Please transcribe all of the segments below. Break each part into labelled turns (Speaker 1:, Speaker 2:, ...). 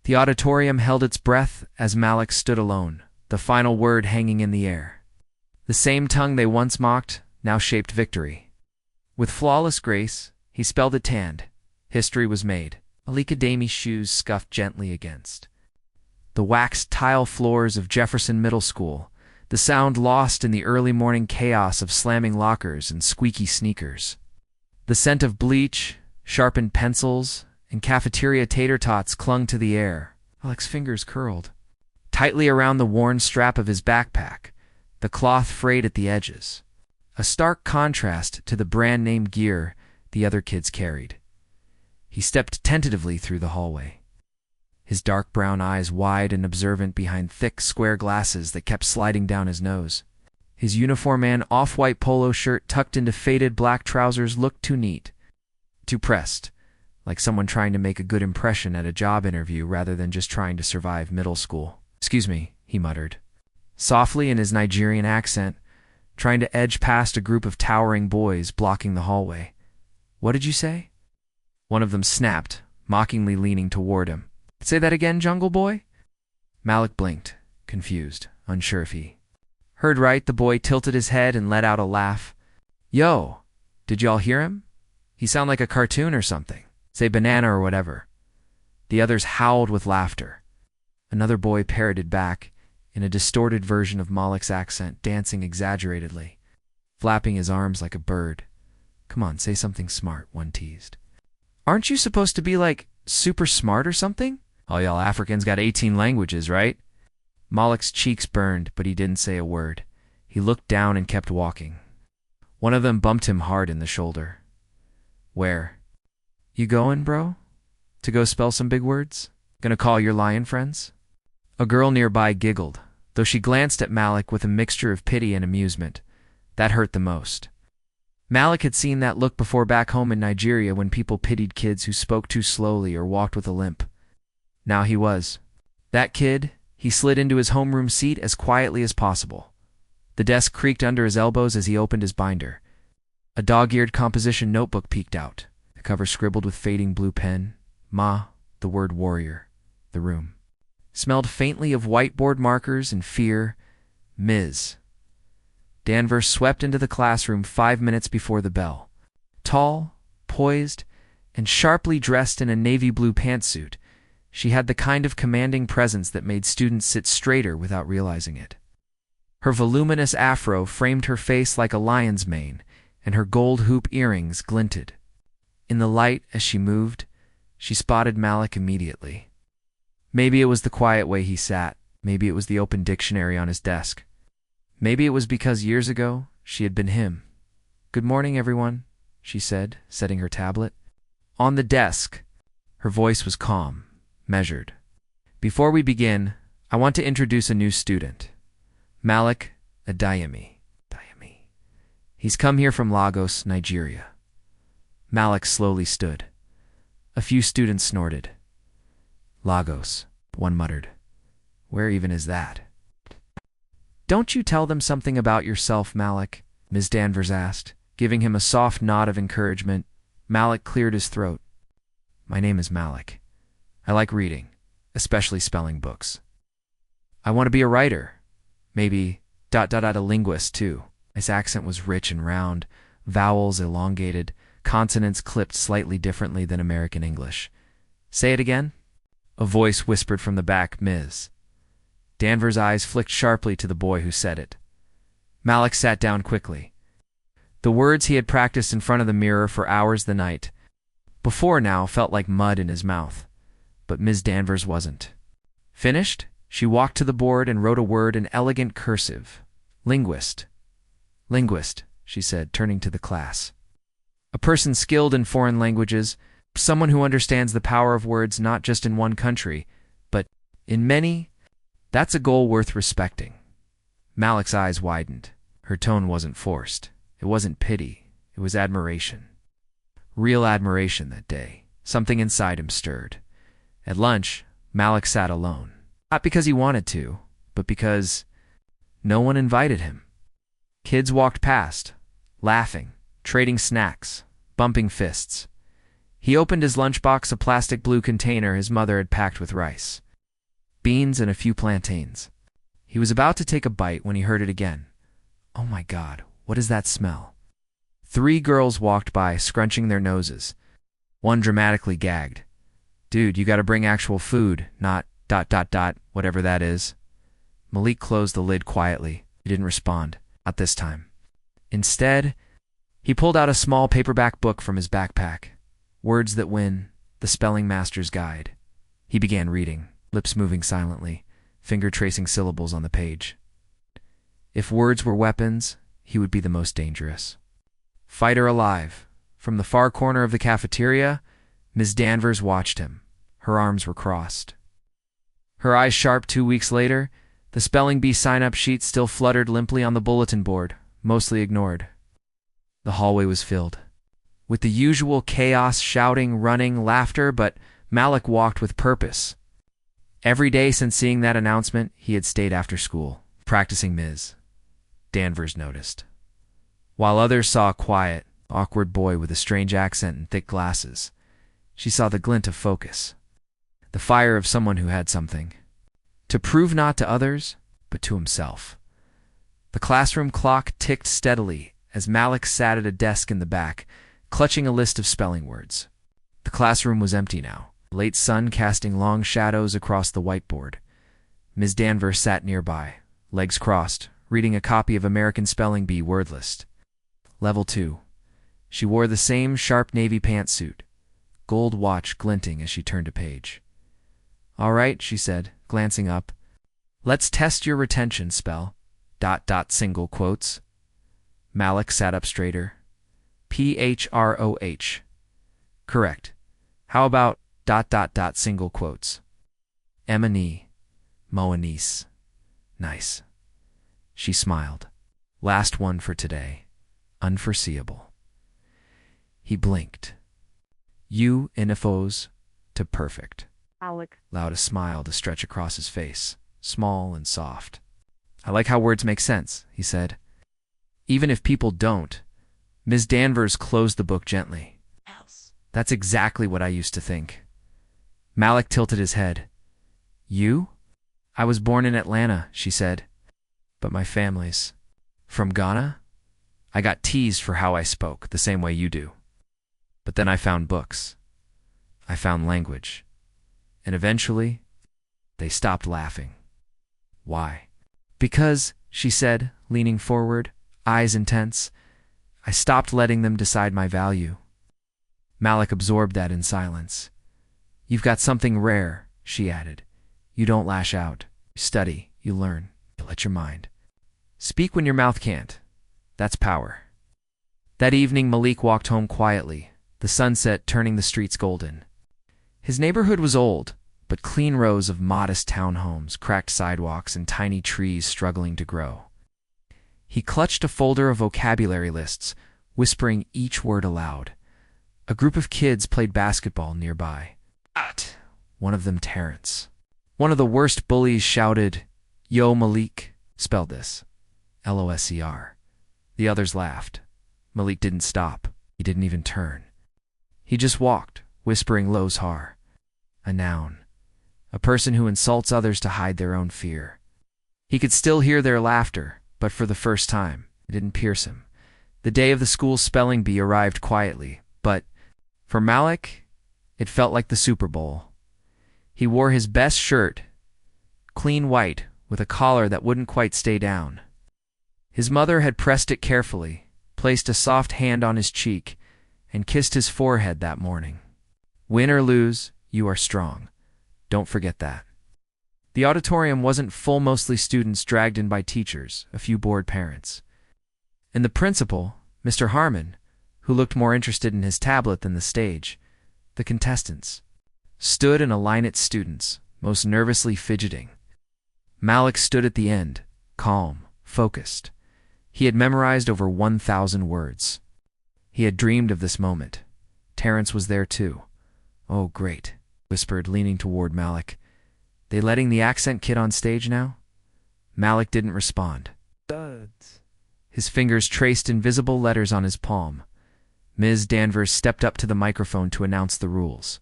Speaker 1: The auditorium held its breath as Malik stood alone, the final word hanging in the air. The same tongue they once mocked now shaped victory. With flawless grace, he spelled it tanned. History was made. Alika Dami's shoes scuffed gently against the waxed tile floors of Jefferson Middle School, the sound lost in the early morning chaos of slamming lockers and squeaky sneakers. The scent of bleach, sharpened pencils, and cafeteria tater tots clung to the air. Alec's fingers curled tightly around the worn strap of his backpack, the cloth frayed at the edges, a stark contrast to the brand-name gear the other kids carried. He stepped tentatively through the hallway, his dark brown eyes wide and observant behind thick, square glasses that kept sliding down his nose. His uniform and off-white polo shirt tucked into faded black trousers looked too neat, too pressed, like someone trying to make a good impression at a job interview rather than just trying to survive middle school. "Excuse me," he muttered, softly in his Nigerian accent, trying to edge past a group of towering boys blocking the hallway. "What did you say?" One of them snapped, mockingly leaning toward him. "Say that again, Jungle Boy?" Malik blinked, confused, unsure if he heard right. The boy tilted his head and let out a laugh. "Yo, did y'all hear him? He sound like a cartoon or something. Say banana or whatever." The others howled with laughter. Another boy parroted back, in a distorted version of Malik's accent, dancing exaggeratedly, flapping his arms like a bird. "Come on, say something smart," one teased. "Aren't you supposed to be, like, super smart or something? All y'all Africans got 18 languages, right?" Malik's cheeks burned, but he didn't say a word. He looked down and kept walking. One of them bumped him hard in the shoulder. "Where? You going, bro? To go spell some big words? Gonna call your lion friends?" A girl nearby giggled, though she glanced at Malik with a mixture of pity and amusement. That hurt the most. Malik had seen that look before back home in Nigeria when people pitied kids who spoke too slowly or walked with a limp. Now he was that kid. He slid into his homeroom seat as quietly as possible. The desk creaked under his elbows as he opened his binder. A dog-eared composition notebook peeked out, the cover scribbled with fading blue pen. Ma, the word warrior. The room smelled faintly of whiteboard markers and fear. Ms. Danvers swept into the classroom 5 minutes before the bell. Tall, poised, and sharply dressed in a navy blue pantsuit, she had the kind of commanding presence that made students sit straighter without realizing it. Her voluminous afro framed her face like a lion's mane, and her gold hoop earrings glinted. In the light, as she moved, she spotted Malik immediately. Maybe it was the quiet way he sat. Maybe it was the open dictionary on his desk. Maybe it was because years ago she had been him. "Good morning, everyone," she said, setting her tablet. On the desk, her voice was calm, measured. "Before we begin, I want to introduce a new student. Malik Adeyemi. He's come here from Lagos, Nigeria." Malik slowly stood. A few students snorted. "Lagos," one muttered. "Where even is that?" "Don't you tell them something about yourself, Malik?" Ms. Danvers asked, giving him a soft nod of encouragement. Malik cleared his throat. "My name is Malik. I like reading, especially spelling books. I want to be a writer. Maybe a linguist, too." His accent was rich and round, vowels elongated, consonants clipped slightly differently than American English. "Say it again?" A voice whispered from the back. Ms. Danvers' eyes flicked sharply to the boy who said it. Malik sat down quickly. The words he had practiced in front of the mirror for hours the night before now felt like mud in his mouth. But Ms. Danvers wasn't. Finished, she walked to the board and wrote a word in elegant cursive. "Linguist." "Linguist," she said, turning to the class. "A person skilled in foreign languages, someone who understands the power of words not just in one country, but in many. That's a goal worth respecting." Malik's eyes widened. Her tone wasn't forced. It wasn't pity. It was admiration. Real admiration that day. Something inside him stirred. At lunch, Malik sat alone. Not because he wanted to, but because no one invited him. Kids walked past, laughing, trading snacks, bumping fists. He opened his lunchbox, a plastic blue container his mother had packed with rice, beans, and a few plantains. He was about to take a bite when he heard it again. Oh my God, what is that smell? 3 girls walked by, scrunching their noses. One dramatically gagged. Dude, you gotta bring actual food, not ... whatever that is. Malik closed the lid quietly. He didn't respond. Not this time. Instead, he pulled out a small paperback book from his backpack. Words That Win, The Spelling Master's Guide. He began reading, lips moving silently, finger tracing syllables on the page. If words were weapons, he would be the most dangerous. Fight or alive. From the far corner of the cafeteria, Ms. Danvers watched him. Her arms were crossed. Her eyes sharp. 2 weeks later, the spelling bee sign-up sheet still fluttered limply on the bulletin board, mostly ignored. The hallway was filled with the usual chaos, shouting, running, laughter, but Malik walked with purpose. Every day since seeing that announcement, he had stayed after school, practicing Ms. Danvers noticed. While others saw a quiet, awkward boy with a strange accent and thick glasses, she saw the glint of focus, the fire of someone who had something to prove, not to others, but to himself. The classroom clock ticked steadily as Malik sat at a desk in the back, clutching a list of spelling words. The classroom was empty now, the late sun casting long shadows across the whiteboard. Ms. Danvers sat nearby, legs crossed, reading a copy of American Spelling Bee word list. Level 2. She wore the same sharp navy pantsuit, gold watch glinting as she turned a page. All right, she said, glancing up. Let's test your retention spell. ... single quotes. Malik sat up straighter. PHROH. Correct. How about ... single quotes. Emani. Moanise. Nice. She smiled. Last one for today. Unforeseeable. He blinked. You infos to perfect.
Speaker 2: Alec.
Speaker 1: Allowed a smile to stretch across his face, small and soft. I like how words make sense, he said. Even if people don't. Ms. Danvers closed the book gently.
Speaker 2: Else.
Speaker 1: That's exactly what I used to think. Malik tilted his head. You? I was born in Atlanta, she said. But my family's from Ghana? I got teased for how I spoke, the same way you do. But then I found books. I found language. And eventually, they stopped laughing. Why? Because, she said, leaning forward, eyes intense, I stopped letting them decide my value. Malik absorbed that in silence. You've got something rare, she added. You don't lash out. You study, you learn, you let your mind speak when your mouth can't. That's power. That evening, Malik walked home quietly, the sunset turning the streets golden. His neighborhood was old, but clean rows of modest townhomes, cracked sidewalks, and tiny trees struggling to grow. He clutched a folder of vocabulary lists, whispering each word aloud. A group of kids played basketball nearby. One of them Terrence. One of the worst bullies shouted, Yo, Malik, spelled this. L-O-S-E-R. The others laughed. Malik didn't stop. He didn't even turn. He just walked, whispering Lozhar, a noun, a person who insults others to hide their own fear. He could still hear their laughter, but for the first time, it didn't pierce him. The day of the school spelling bee arrived quietly, but for Malik, it felt like the Super Bowl. He wore his best shirt, clean white, with a collar that wouldn't quite stay down. His mother had pressed it carefully, placed a soft hand on his cheek, and kissed his forehead that morning. Win or lose, you are strong. Don't forget that. The auditorium wasn't full, mostly students dragged in by teachers, a few bored parents. And the principal, Mr. Harmon, who looked more interested in his tablet than the stage, the contestants, stood in a line at students, most nervously fidgeting. Malik stood at the end, calm, focused. He had memorized over 1,000 words. He had dreamed of this moment. Terrence was there too. Oh, great, whispered, leaning toward Malik. They letting the accent kid on stage now? Malik didn't respond.
Speaker 2: Duds.
Speaker 1: His fingers traced invisible letters on his palm. Ms. Danvers stepped up to the microphone to announce the rules.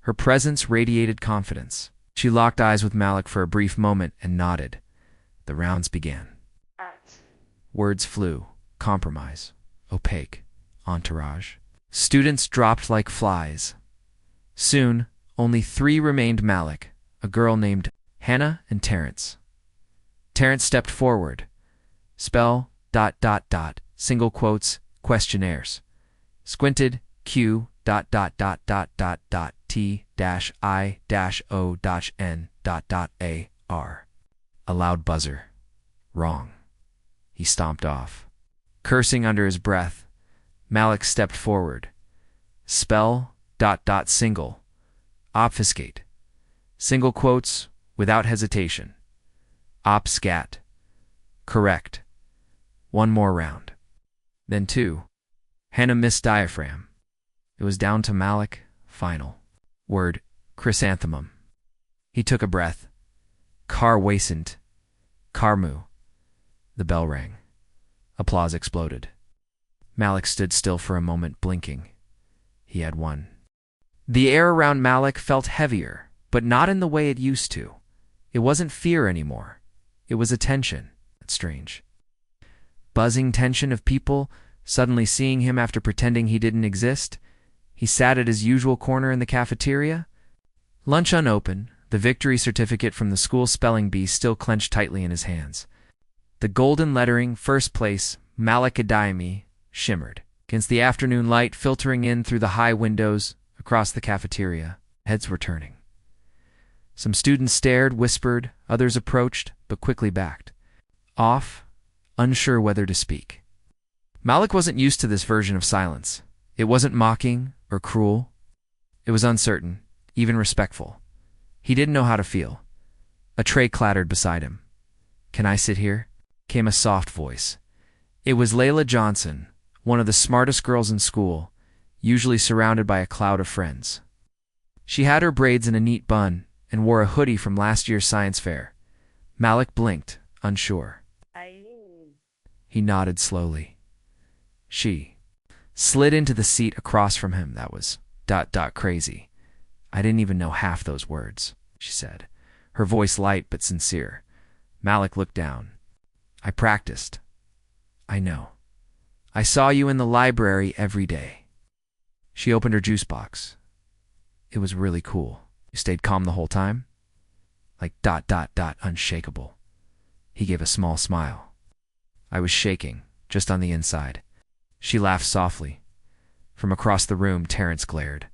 Speaker 1: Her presence radiated confidence. She locked eyes with Malik for a brief moment and nodded. The rounds began. Words flew. Compromise. Opaque. Entourage. Students dropped like flies. Soon, only 3 remained: Malik, a girl named Hannah, and Terrence. Terrence stepped forward. Spell, ... single quotes, questionnaires. Squinted, Q, ... T I O N ... A-R. A loud buzzer. Wrong. He stomped off. Cursing under his breath, Malik stepped forward. Spell, ... single. Obfuscate. Single quotes, without hesitation. Obscat. Correct. 1 more round. Then 2. Hannah missed diaphragm. It was down to Malik. Final. Word, chrysanthemum. He took a breath. Car wasn't. Carmu. The bell rang. Applause exploded. Malik stood still for a moment, blinking. He had won. The air around Malik felt heavier, but not in the way it used to. It wasn't fear anymore. It was attention. That's strange. Buzzing tension of people suddenly seeing him after pretending he didn't exist. He sat at his usual corner in the cafeteria. Lunch unopened, the victory certificate from the school spelling bee still clenched tightly in his hands. The golden lettering, first place, Malik Adaimi, shimmered against the afternoon light filtering in through the high windows across the cafeteria. Heads were turning. Some students stared, whispered, others approached, but quickly backed off, unsure whether to speak. Malik wasn't used to this version of silence. It wasn't mocking or cruel. It was uncertain, even respectful. He didn't know how to feel. A tray clattered beside him. "Can I sit here?" came a soft voice. It was Layla Johnson, one of the smartest girls in school, usually surrounded by a cloud of friends. She had her braids in a neat bun and wore a hoodie from last year's science fair. Malik blinked, unsure. He nodded slowly. She slid into the seat across from him. That was ... crazy. I didn't even know half those words, she said, her voice light but sincere. Malik looked down. I practiced. I know. I saw you in the library every day. She opened her juice box. It was really cool. You stayed calm the whole time? Like ... unshakable. He gave a small smile. I was shaking, just on the inside. She laughed softly. From across the room, Terrence glared.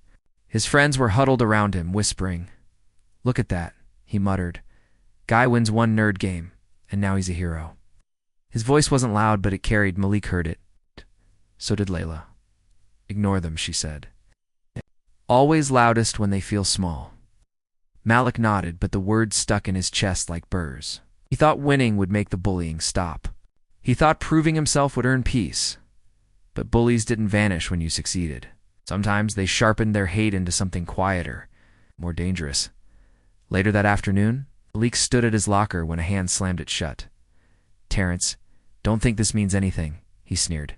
Speaker 1: His friends were huddled around him, whispering. Look at that, he muttered. Guy wins 1 nerd game, and now he's a hero. His voice wasn't loud, but it carried. Malik heard it. So did Layla. Ignore them, she said. Always loudest when they feel small. Malik nodded, but the words stuck in his chest like burrs. He thought winning would make the bullying stop. He thought proving himself would earn peace. But bullies didn't vanish when you succeeded. Sometimes they sharpened their hate into something quieter, more dangerous. Later that afternoon, Malik stood at his locker when a hand slammed it shut. Terrence, don't think this means anything, he sneered.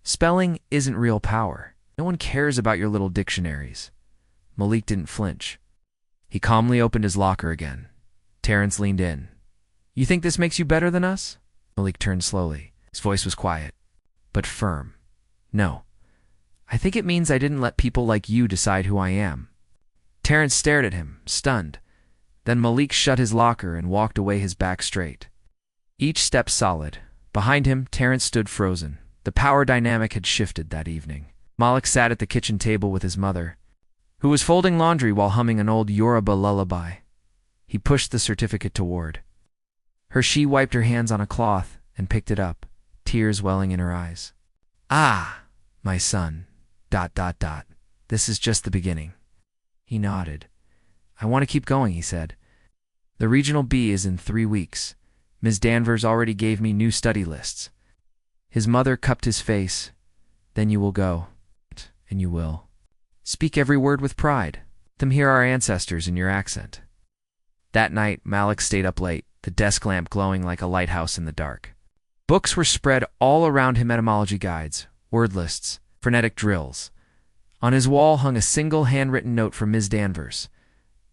Speaker 1: Spelling isn't real power. No one cares about your little dictionaries. Malik didn't flinch. He calmly opened his locker again. Terrence leaned in. You think this makes you better than us? Malik turned slowly. His voice was quiet, but firm. No. I think it means I didn't let people like you decide who I am. Terrence stared at him, stunned. Then Malik shut his locker and walked away, his back straight. Each step solid. Behind him, Terrence stood frozen. The power dynamic had shifted that evening. Malik sat at the kitchen table with his mother, who was folding laundry while humming an old Yoruba lullaby. He pushed the certificate toward her. She wiped her hands on a cloth and picked it up, tears welling in her eyes. Ah, my son, ... This is just the beginning. He nodded. I want to keep going, he said. The regional B is in 3 weeks. Ms. Danvers already gave me new study lists. His mother cupped his face. Then you will go, and you will. Speak every word with pride. Let them hear our ancestors in your accent. That night, Malik stayed up late, the desk lamp glowing like a lighthouse in the dark. Books were spread all around him, etymology guides, word lists, frenetic drills. On his wall hung a single handwritten note from Ms. Danvers.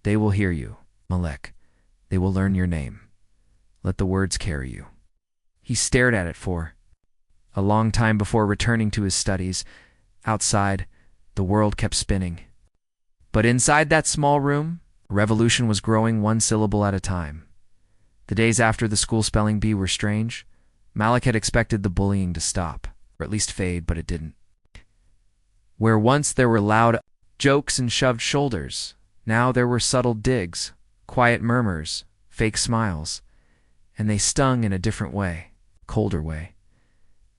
Speaker 1: "They will hear you, Malek. They will learn your name. Let the words carry you." He stared at it for a long time before returning to his studies. Outside, the world kept spinning. But inside that small room, a revolution was growing one syllable at a time. The days after the school spelling bee were strange. Malek had expected the bullying to stop, or at least fade, but it didn't. Where once there were loud jokes and shoved shoulders, now there were subtle digs, quiet murmurs, fake smiles, and they stung in a different way, colder way.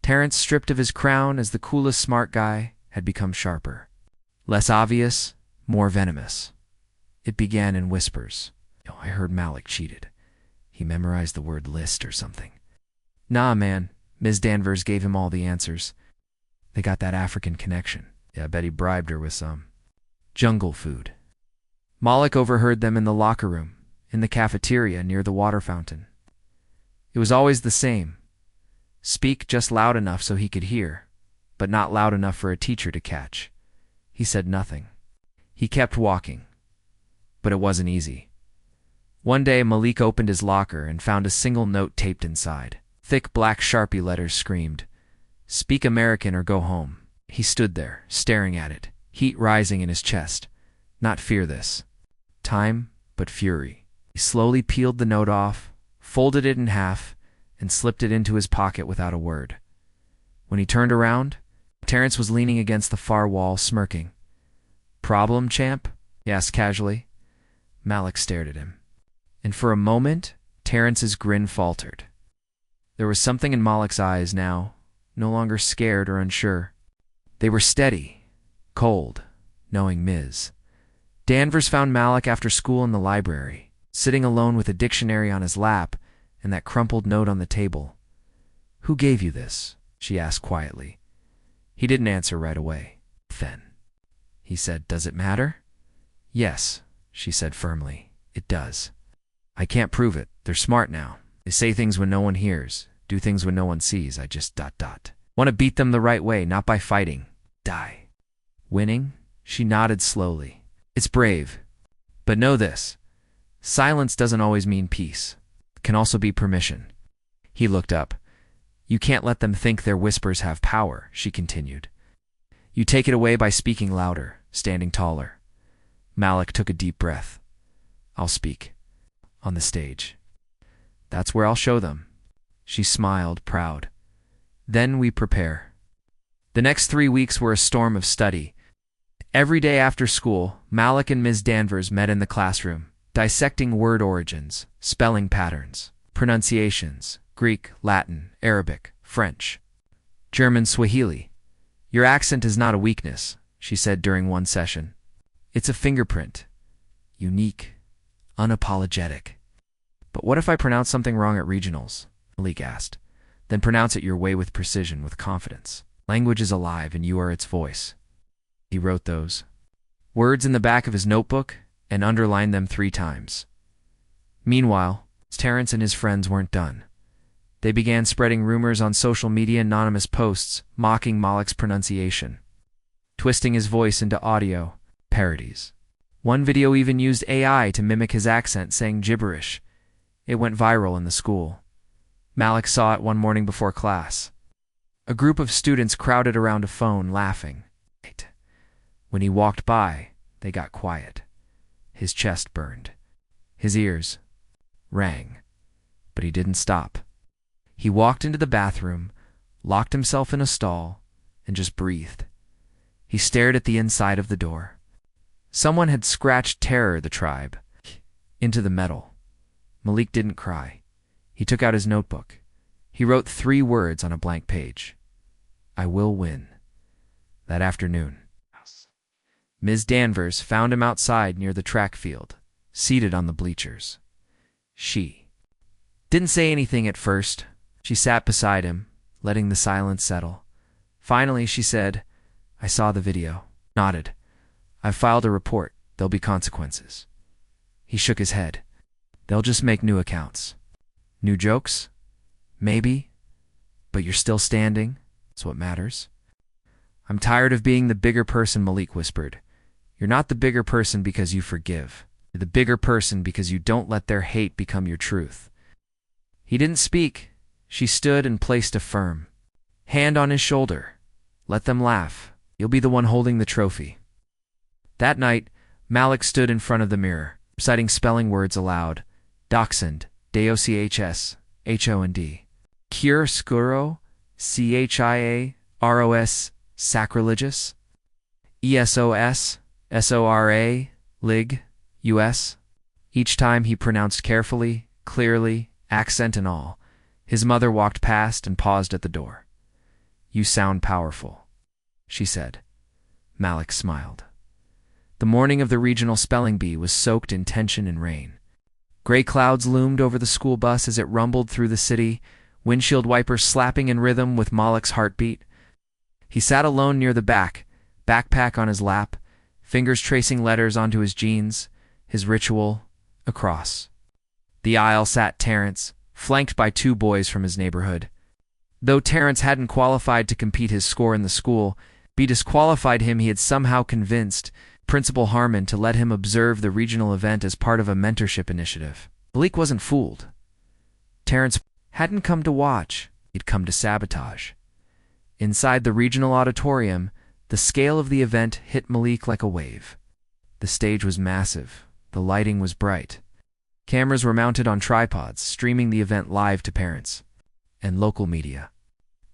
Speaker 1: Terrence, stripped of his crown as the coolest smart guy, had become sharper. Less obvious, more venomous. It began in whispers. "I heard Malek cheated. He memorized the word list or something." "Nah, man." Ms. Danvers gave him all the answers. "They got that African connection. Yeah, I bet he bribed her with some jungle food." Malek overheard them in the locker room, in the cafeteria near the water fountain. It was always the same. Speak just loud enough so he could hear, but not loud enough for a teacher to catch. He said nothing. He kept walking. But it wasn't easy. One day, Malik opened his locker and found a single note taped inside. Thick black Sharpie letters screamed, "Speak American or go home." He stood there, staring at it, heat rising in his chest. Not fear this time, but fury. He slowly peeled the note off, folded it in half, and slipped it into his pocket without a word. When he turned around, Terrence was leaning against the far wall, smirking. "Problem, champ?" he asked casually. Malek stared at him. And for a moment, Terrence's grin faltered. There was something in Malek's eyes now, no longer scared or unsure. They were steady, cold, knowing Ms. Danvers found Malek after school in the library, sitting alone with a dictionary on his lap and that crumpled note on the table. "Who gave you this?" she asked quietly. He didn't answer right away. "Then," he said, "does it matter?" "Yes," she said firmly, "it does. I can't prove it. They're smart now. They say things when no one hears, do things when no one sees. I just ... want to beat them the right way, not by fighting. Die." "Winning?" She nodded slowly. "It's brave. But know this. Silence doesn't always mean peace. It can also be permission." He looked up. "You can't let them think their whispers have power," she continued. "You take it away by speaking louder, standing taller." Malek took a deep breath. "I'll speak. On the stage. That's where I'll show them." She smiled, proud. "Then we prepare." The next 3 weeks were a storm of study. Every day after school, Malek and Ms. Danvers met in the classroom, dissecting word origins, spelling patterns, pronunciations, Greek, Latin, Arabic, French, German, Swahili. "Your accent is not a weakness," she said during one session. "It's a fingerprint. Unique, unapologetic." "But what if I pronounce something wrong at regionals?" Malik asked. "Then pronounce it your way with precision, with confidence. Language is alive and you are its voice." He wrote those words in the back of his notebook and underlined them 3 times. Meanwhile, Terrence and his friends weren't done. They began spreading rumors on social media, anonymous posts, mocking Malek's pronunciation, twisting his voice into audio parodies. One video even used AI to mimic his accent, saying gibberish. It went viral in the school. Malek saw it one morning before class. A group of students crowded around a phone, laughing. When he walked by, they got quiet. His chest burned. His ears rang. But he didn't stop. He walked into the bathroom, locked himself in a stall, and just breathed. He stared at the inside of the door. Someone had scratched "Terror, the Tribe" into the metal. Malik didn't cry. He took out his notebook. He wrote 3 words on a blank page. "I will win." That afternoon, Ms. Danvers found him outside near the track field, seated on the bleachers. She didn't say anything at first. She sat beside him, letting the silence settle. Finally, she said, "I saw the video." Nodded. "I've filed a report. There'll be consequences." He shook his head. "They'll just make new accounts. New jokes? Maybe. But you're still standing. That's what matters." I'm tired of being the bigger person, Malik whispered. You're not the bigger person because you forgive. You're the bigger person because you don't let their hate become your truth. He didn't speak. She stood and placed a firm hand on his shoulder. Let them laugh. You'll be the one holding the trophy. That night, Malik stood in front of the mirror, reciting spelling words aloud. Dachshund, D-O-C-H-S-H-O-N-D. Chiaroscuro, C-H-I-A-R-O-S, sacrilegious. E-S-O-S, S-O-R-A, lig, U-S. Each time he pronounced carefully, clearly, accent and all. His mother walked past and paused at the door. You sound powerful, she said. Malik smiled. The morning of the regional spelling bee was soaked in tension and rain. Gray clouds loomed over the school bus as it rumbled through the city, windshield wipers slapping in rhythm with Malik's heartbeat. He sat alone near the back, backpack on his lap, fingers tracing letters onto his jeans, his ritual, a cross. The aisle sat Terrence, flanked by two boys from his neighborhood. Though Terrence hadn't qualified to compete his score in the school, be disqualified him, he had somehow convinced Principal Harmon to let him observe the regional event as part of a mentorship initiative. Malik wasn't fooled. Terrence hadn't come to watch, he'd come to sabotage. Inside the regional auditorium, the scale of the event hit Malik like a wave. The stage was massive, the lighting was bright. Cameras were mounted on tripods, streaming the event live to parents and local media.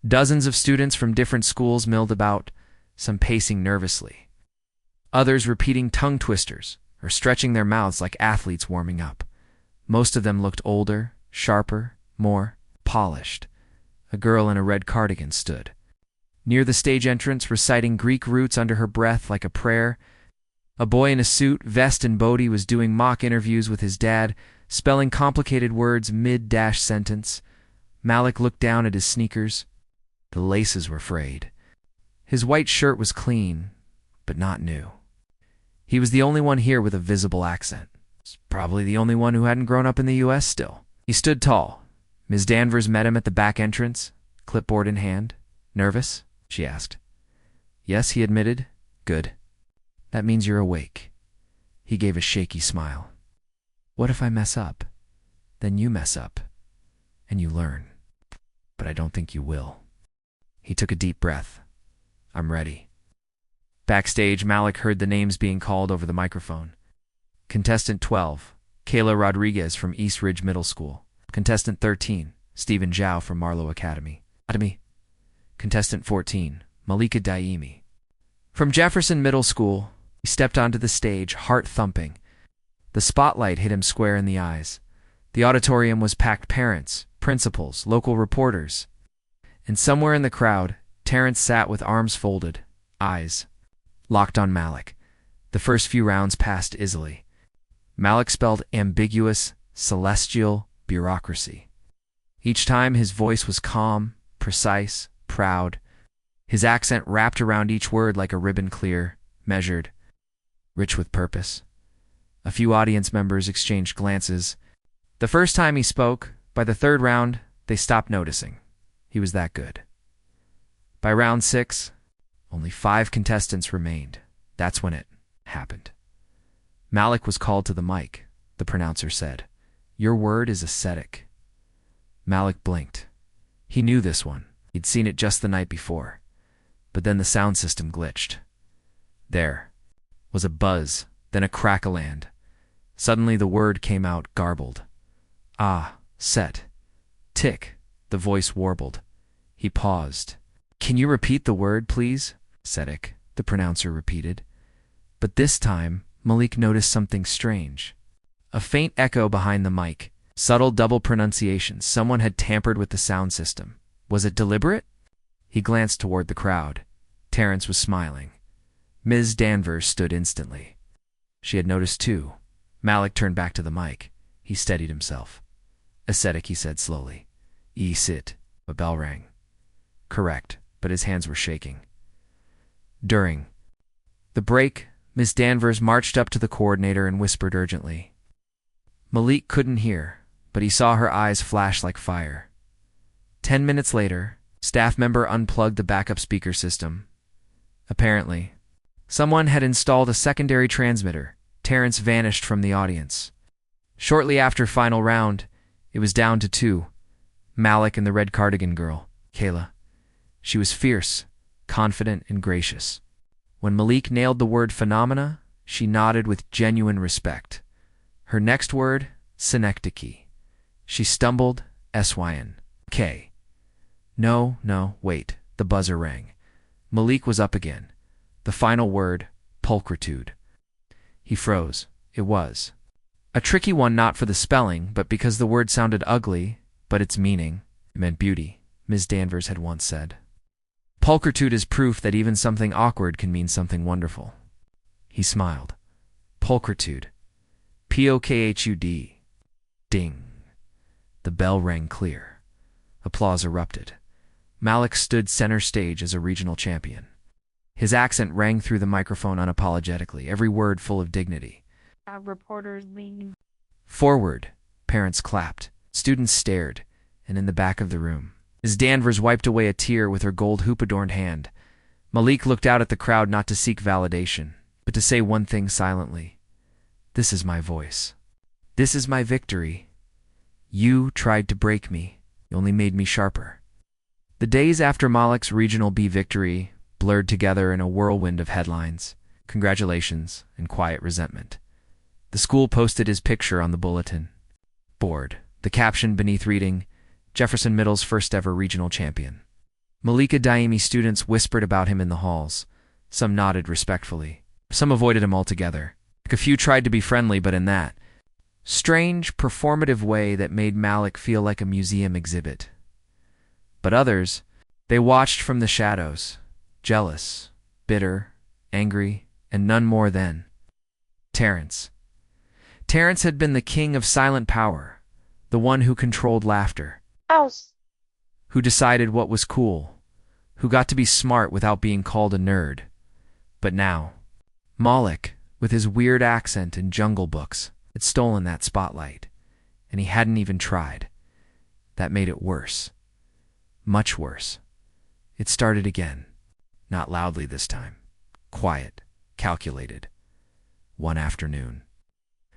Speaker 1: Dozens of students from different schools milled about, some pacing nervously, others repeating tongue twisters or stretching their mouths like athletes warming up. Most of them looked older, sharper, more polished. A girl in a red cardigan stood near the stage entrance, reciting Greek roots under her breath like a prayer. A boy in a suit, vest, and body was doing mock interviews with his dad, spelling complicated words mid-sentence. Malik looked down at his sneakers. The laces were frayed. His white shirt was clean, but not new. He was the only one here with a visible accent. Probably the only one who hadn't grown up in the U.S. still. He stood tall. Ms. Danvers met him at the back entrance, clipboard in hand. Nervous? She asked. Yes, he admitted. Good. That means you're awake. He gave a shaky smile. What if I mess up? Then you mess up. And you learn. But I don't think you will. He took a deep breath. I'm ready. Backstage, Malik heard the names being called over the microphone. Contestant 12, Kayla Rodriguez from East Ridge Middle School. Contestant 13, Stephen Zhao from Marlowe Academy. Contestant 14, Malika Daimi. From Jefferson Middle School, he stepped onto the stage, heart thumping. The spotlight hit him square in the eyes. The auditorium was packed parents, principals, local reporters. And somewhere in the crowd, Terrence sat with arms folded, eyes locked on Malik. The first few rounds passed easily. Malik spelled ambiguous, celestial bureaucracy. Each time his voice was calm, precise, proud. His accent wrapped around each word like a ribbon, clear, measured, rich with purpose. A few audience members exchanged glances. The first time he spoke, by the third round, they stopped noticing. He was that good. By round 6, only 5 contestants remained. That's when it happened. Malik was called to the mic. The pronouncer said, Your word is ascetic. Malik blinked. He knew this one. He'd seen it just the night before. But then the sound system glitched. There was a buzz, then a crack-a-land. Suddenly the word came out garbled. Ah, set. Tick, the voice warbled. He paused. Can you repeat the word, please? Ascetic, the pronouncer repeated. But this time, Malik noticed something strange. A faint echo behind the mic. Subtle double pronunciations. Someone had tampered with the sound system. Was it deliberate? He glanced toward the crowd. Terrence was smiling. Ms. Danvers stood instantly. She had noticed too. Malik turned back to the mic. He steadied himself. Ascetic, he said slowly. Sit. A bell rang. Correct, but his hands were shaking. During the break, Miss Danvers marched up to the coordinator and whispered urgently. Malik couldn't hear, but he saw her eyes flash like fire. 10 minutes later, staff member unplugged the backup speaker system. Apparently, someone had installed a secondary transmitter. Terrence vanished from the audience. Shortly after final round, it was down to two. Malik and the red cardigan girl, Kayla. She was fierce, confident, and gracious. When Malik nailed the word phenomena, she nodded with genuine respect. Her next word, synecdoche. She stumbled, S-Y-N. K. No, wait, the buzzer rang. Malik was up again. The final word, pulchritude. He froze. It was a tricky one, not for the spelling, but because the word sounded ugly, but its meaning meant beauty, Ms. Danvers had once said. Pulchritude is proof that even something awkward can mean something wonderful. He smiled. Pulchritude. P-O-K-H-U-D. Ding. The bell rang clear. Applause erupted. Malik stood center stage as a regional champion. His accent rang through the microphone unapologetically, every word full of dignity.
Speaker 2: Reporters leave.
Speaker 1: Forward. Parents clapped. Students stared, and in the back of the room, Ms. Danvers wiped away a tear with her gold hoop-adorned hand. Malik looked out at the crowd not to seek validation, but to say one thing silently. This is my voice. This is my victory. You tried to break me. You only made me sharper. The days after Malik's Regional B victory blurred together in a whirlwind of headlines, congratulations, and quiet resentment. The school posted his picture on the bulletin board, the caption beneath reading, Jefferson Middle's first ever regional champion. Malika Daimi students whispered about him in the halls. Some nodded respectfully. Some avoided him altogether. A few tried to be friendly, but in that strange, performative way that made Malik feel like a museum exhibit. But others, they watched from the shadows, jealous, bitter, angry, and none more than Terrence. Terrence had been the king of silent power, the one who controlled laughter, who decided what was cool, who got to be smart without being called a nerd. But now, Malik, with his weird accent and Jungle Books, had stolen that spotlight, and he hadn't even tried. That made it worse. Much worse. It started again. Not loudly this time. Quiet. Calculated. One afternoon.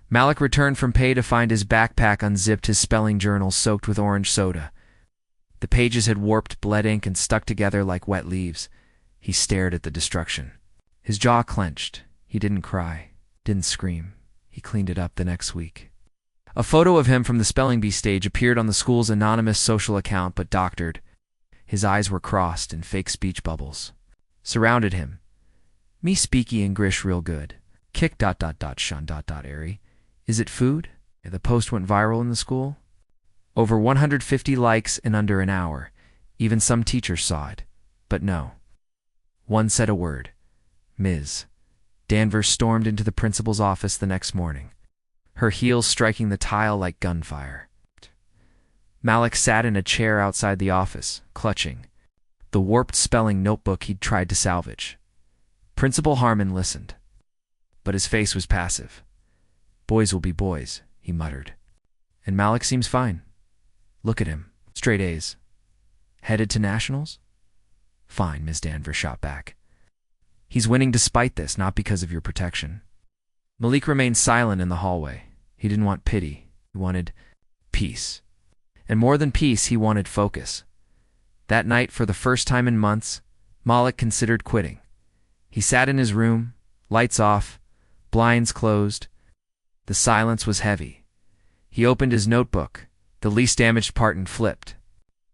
Speaker 1: Malik returned from pay to find his backpack unzipped, his spelling journal soaked with orange soda. The pages had warped bled ink and stuck together like wet leaves. He stared at the destruction. His jaw clenched. He didn't cry. Didn't scream. He cleaned it up the next week. A photo of him from the spelling bee stage appeared on the school's anonymous social account, but doctored. His eyes were crossed and fake speech bubbles surrounded him. Me speaky English real good. Kick ... shun ... airy. Is it food? The post went viral in the school. Over 150 likes in under an hour. Even some teachers saw it. But no. One said a word. Ms. Danvers stormed into the principal's office the next morning, her heels striking the tile like gunfire. Malik sat in a chair outside the office, clutching the warped spelling notebook he'd tried to salvage. Principal Harmon listened, but his face was passive. Boys will be boys, he muttered. And Malik seems fine. Look at him. Straight A's. Headed to nationals? Fine, Ms. Danvers shot back. He's winning despite this, not because of your protection. Malik remained silent in the hallway. He didn't want pity. He wanted peace. And more than peace, he wanted focus. That night, for the first time in months, Malik considered quitting. He sat in his room, lights off, blinds closed. The silence was heavy. He opened his notebook, the least damaged part, and flipped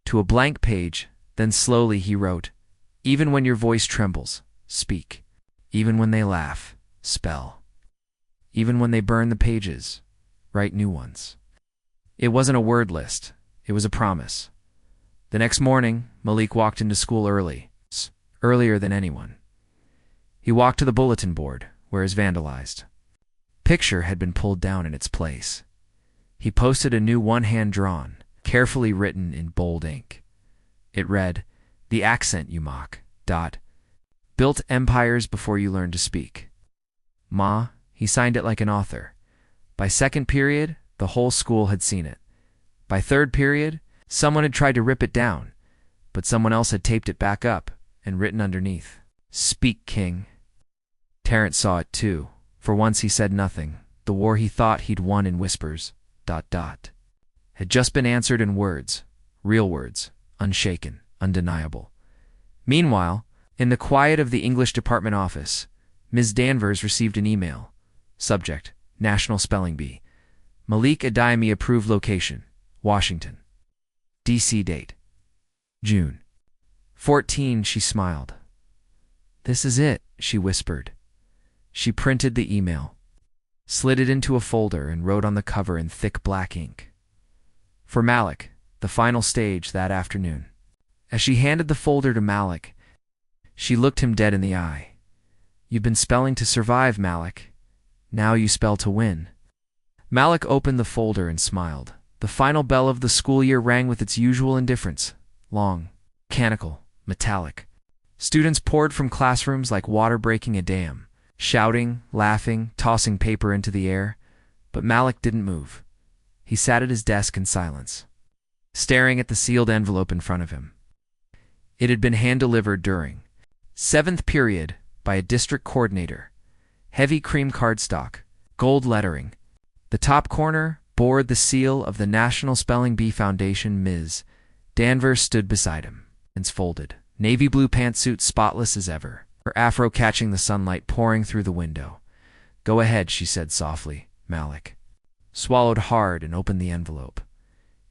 Speaker 1: to a blank page. Then slowly he wrote, "Even when your voice trembles, speak. Even when they laugh, spell. Even when they burn the pages, write new ones." It wasn't a word list. It was a promise. The next morning, Malik walked into school early, earlier than anyone. He walked to the bulletin board, where his vandalized picture had been pulled down in its place. He posted a new one-hand drawn, carefully written in bold ink. It read, "The accent you mock. Built empires before you learned to speak." Ma, he signed it like an author. By second period, the whole school had seen it. By third period, someone had tried to rip it down, but someone else had taped it back up and written underneath, Speak, King. Terrence saw it too. For once he said nothing. The war he thought he'd won in whispers, ... had just been answered in words. Real words. Unshaken. Undeniable. Meanwhile, in the quiet of the English department office, Ms. Danvers received an email. Subject: National Spelling Bee. Malik Adayemi approved location: Washington. D.C. date: June 14. She smiled. This is it, she whispered. She printed the email, slid it into a folder, and wrote on the cover in thick black ink: For Malik, the final stage that afternoon. As she handed the folder to Malik, she looked him dead in the eye. You've been spelling to survive, Malik. Now you spell to win. Malik opened the folder and smiled. The final bell of the school year rang with its usual indifference. Long, mechanical, metallic. Students poured from classrooms like water breaking a dam, shouting, laughing, tossing paper into the air. But Malik didn't move. He sat at his desk in silence, staring at the sealed envelope in front of him. It had been hand-delivered during 7th period by a district coordinator. Heavy cream cardstock, gold lettering. The top corner bore the seal of the National Spelling Bee Foundation. Ms. Danvers stood beside him, hands folded, navy blue pantsuit spotless as ever, her afro catching the sunlight pouring through the window. Go ahead, she said softly. Malik swallowed hard and opened the envelope.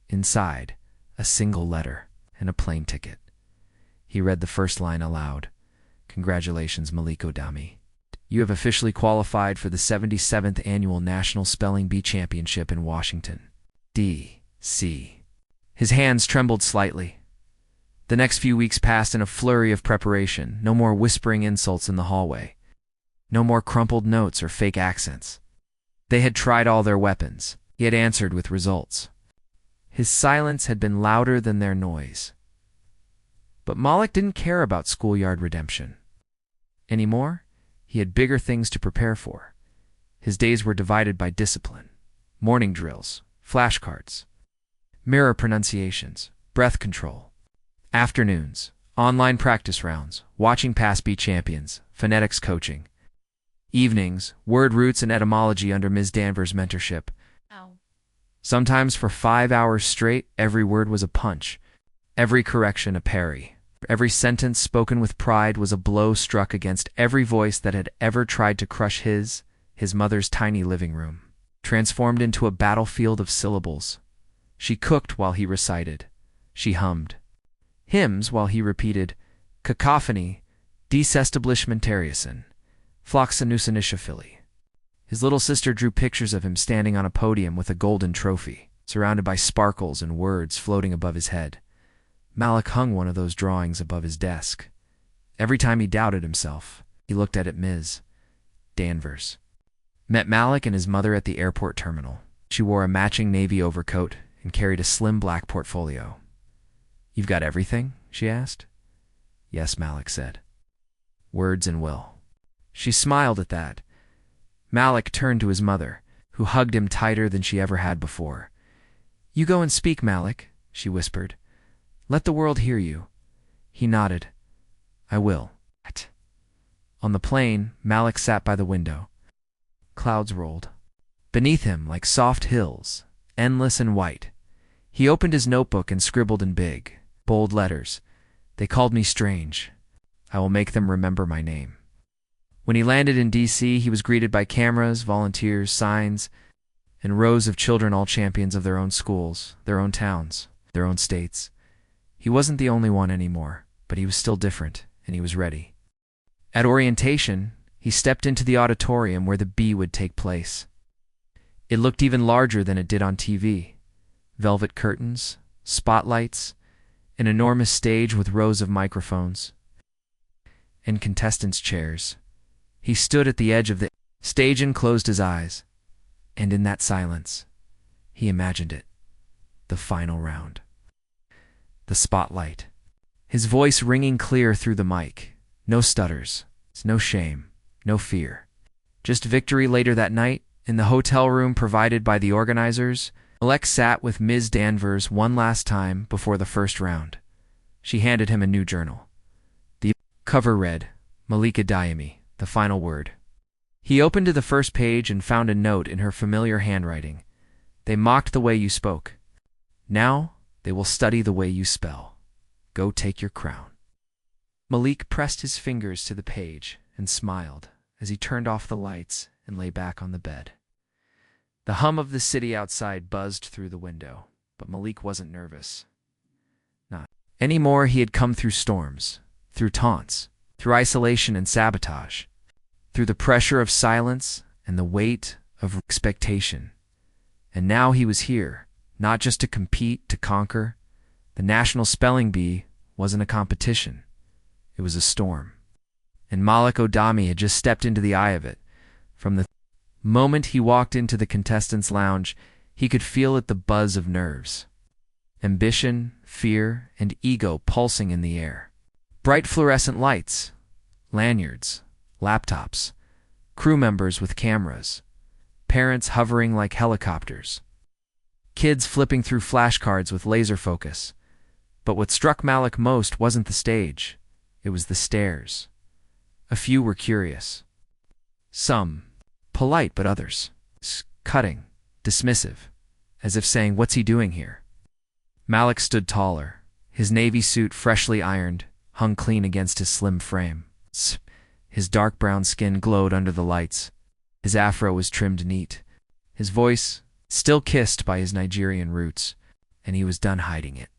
Speaker 1: Inside, a single letter and a plane ticket. He read the first line aloud. Congratulations, Malik Adayemi. You have officially qualified for the 77th Annual National Spelling Bee Championship in Washington, D.C. His hands trembled slightly. The next few weeks passed in a flurry of preparation. No more whispering insults in the hallway. No more crumpled notes or fake accents. They had tried all their weapons. He had answered with results. His silence had been louder than their noise. But Malik didn't care about schoolyard redemption anymore. He had bigger things to prepare for. His days were divided by discipline: morning drills, flashcards, mirror pronunciations, breath control. Afternoons, online practice rounds, watching past bee champions, phonetics coaching. Evenings, word roots and etymology under Ms. Danvers' mentorship. Sometimes for 5 hours straight, every word was a punch, every correction a parry. Every sentence spoken with pride was a blow struck against every voice that had ever tried to crush his mother's tiny living room, transformed into a battlefield of syllables. She cooked while he recited. She hummed hymns while he repeated cacophony, desestablishmentariason, floxanusanishaphili. His little sister drew pictures of him standing on a podium with a golden trophy, surrounded by sparkles and words floating above his head. Malik hung one of those drawings above his desk. Every time he doubted himself, he looked at Ms. Danvers. Met Malik and his mother at the airport terminal. She wore a matching navy overcoat and carried a slim black portfolio. You've got everything? She asked. Yes, Malik said. Words and will. She smiled at that. Malik turned to his mother, who hugged him tighter than she ever had before. You go and speak, Malik, she whispered. Let the world hear you. He nodded. I will. On the plane, Malik sat by the window. Clouds rolled beneath him like soft hills, endless and white. He opened his notebook and scribbled in big, bold letters. They called me strange. I will make them remember my name. When he landed in D.C., he was greeted by cameras, volunteers, signs, and rows of children, all champions of their own schools, their own towns, their own states. He wasn't the only one anymore, but he was still different, and he was ready. At orientation, he stepped into the auditorium where the bee would take place. It looked even larger than it did on TV. Velvet curtains, spotlights, an enormous stage with rows of microphones, and contestants' chairs. He stood at the edge of the stage and closed his eyes. And in that silence, he imagined it. The final round. The spotlight. His voice ringing clear through the mic. No stutters, no shame, no fear. Just victory. Later that night, in the hotel room provided by the organizers, Malik sat with Ms. Danvers one last time before the first round. She handed him a new journal. The cover read, Malika Diami, the final word. He opened to the first page and found a note in her familiar handwriting. They mocked the way you spoke. Now they will study the way you spell. Go take your crown. Malik pressed his fingers to the page and smiled as he turned off the lights and lay back on the bed. The hum of the city outside buzzed through the window, but Malik wasn't nervous. Not anymore. He had come through storms, through taunts, through isolation and sabotage, through the pressure of silence and the weight of expectation. And now he was here, not just to compete, to conquer. The National Spelling Bee wasn't a competition. It was a storm. And Malik Odami had just stepped into the eye of it. From the moment he walked into the contestants' lounge, he could feel it, the buzz of nerves. Ambition, fear, and ego pulsing in the air. Bright fluorescent lights, lanyards, laptops, crew members with cameras, parents hovering like helicopters, kids flipping through flashcards with laser focus. But what struck Malik most wasn't the stage. It was the stairs. A few were curious. Some polite, but others cutting, dismissive, as if saying, "What's he doing here?" Malik stood taller. His navy suit, freshly ironed, hung clean against his slim frame. His dark brown skin glowed under the lights. His afro was trimmed neat. His voice, still kissed by his Nigerian roots, and he was done hiding it.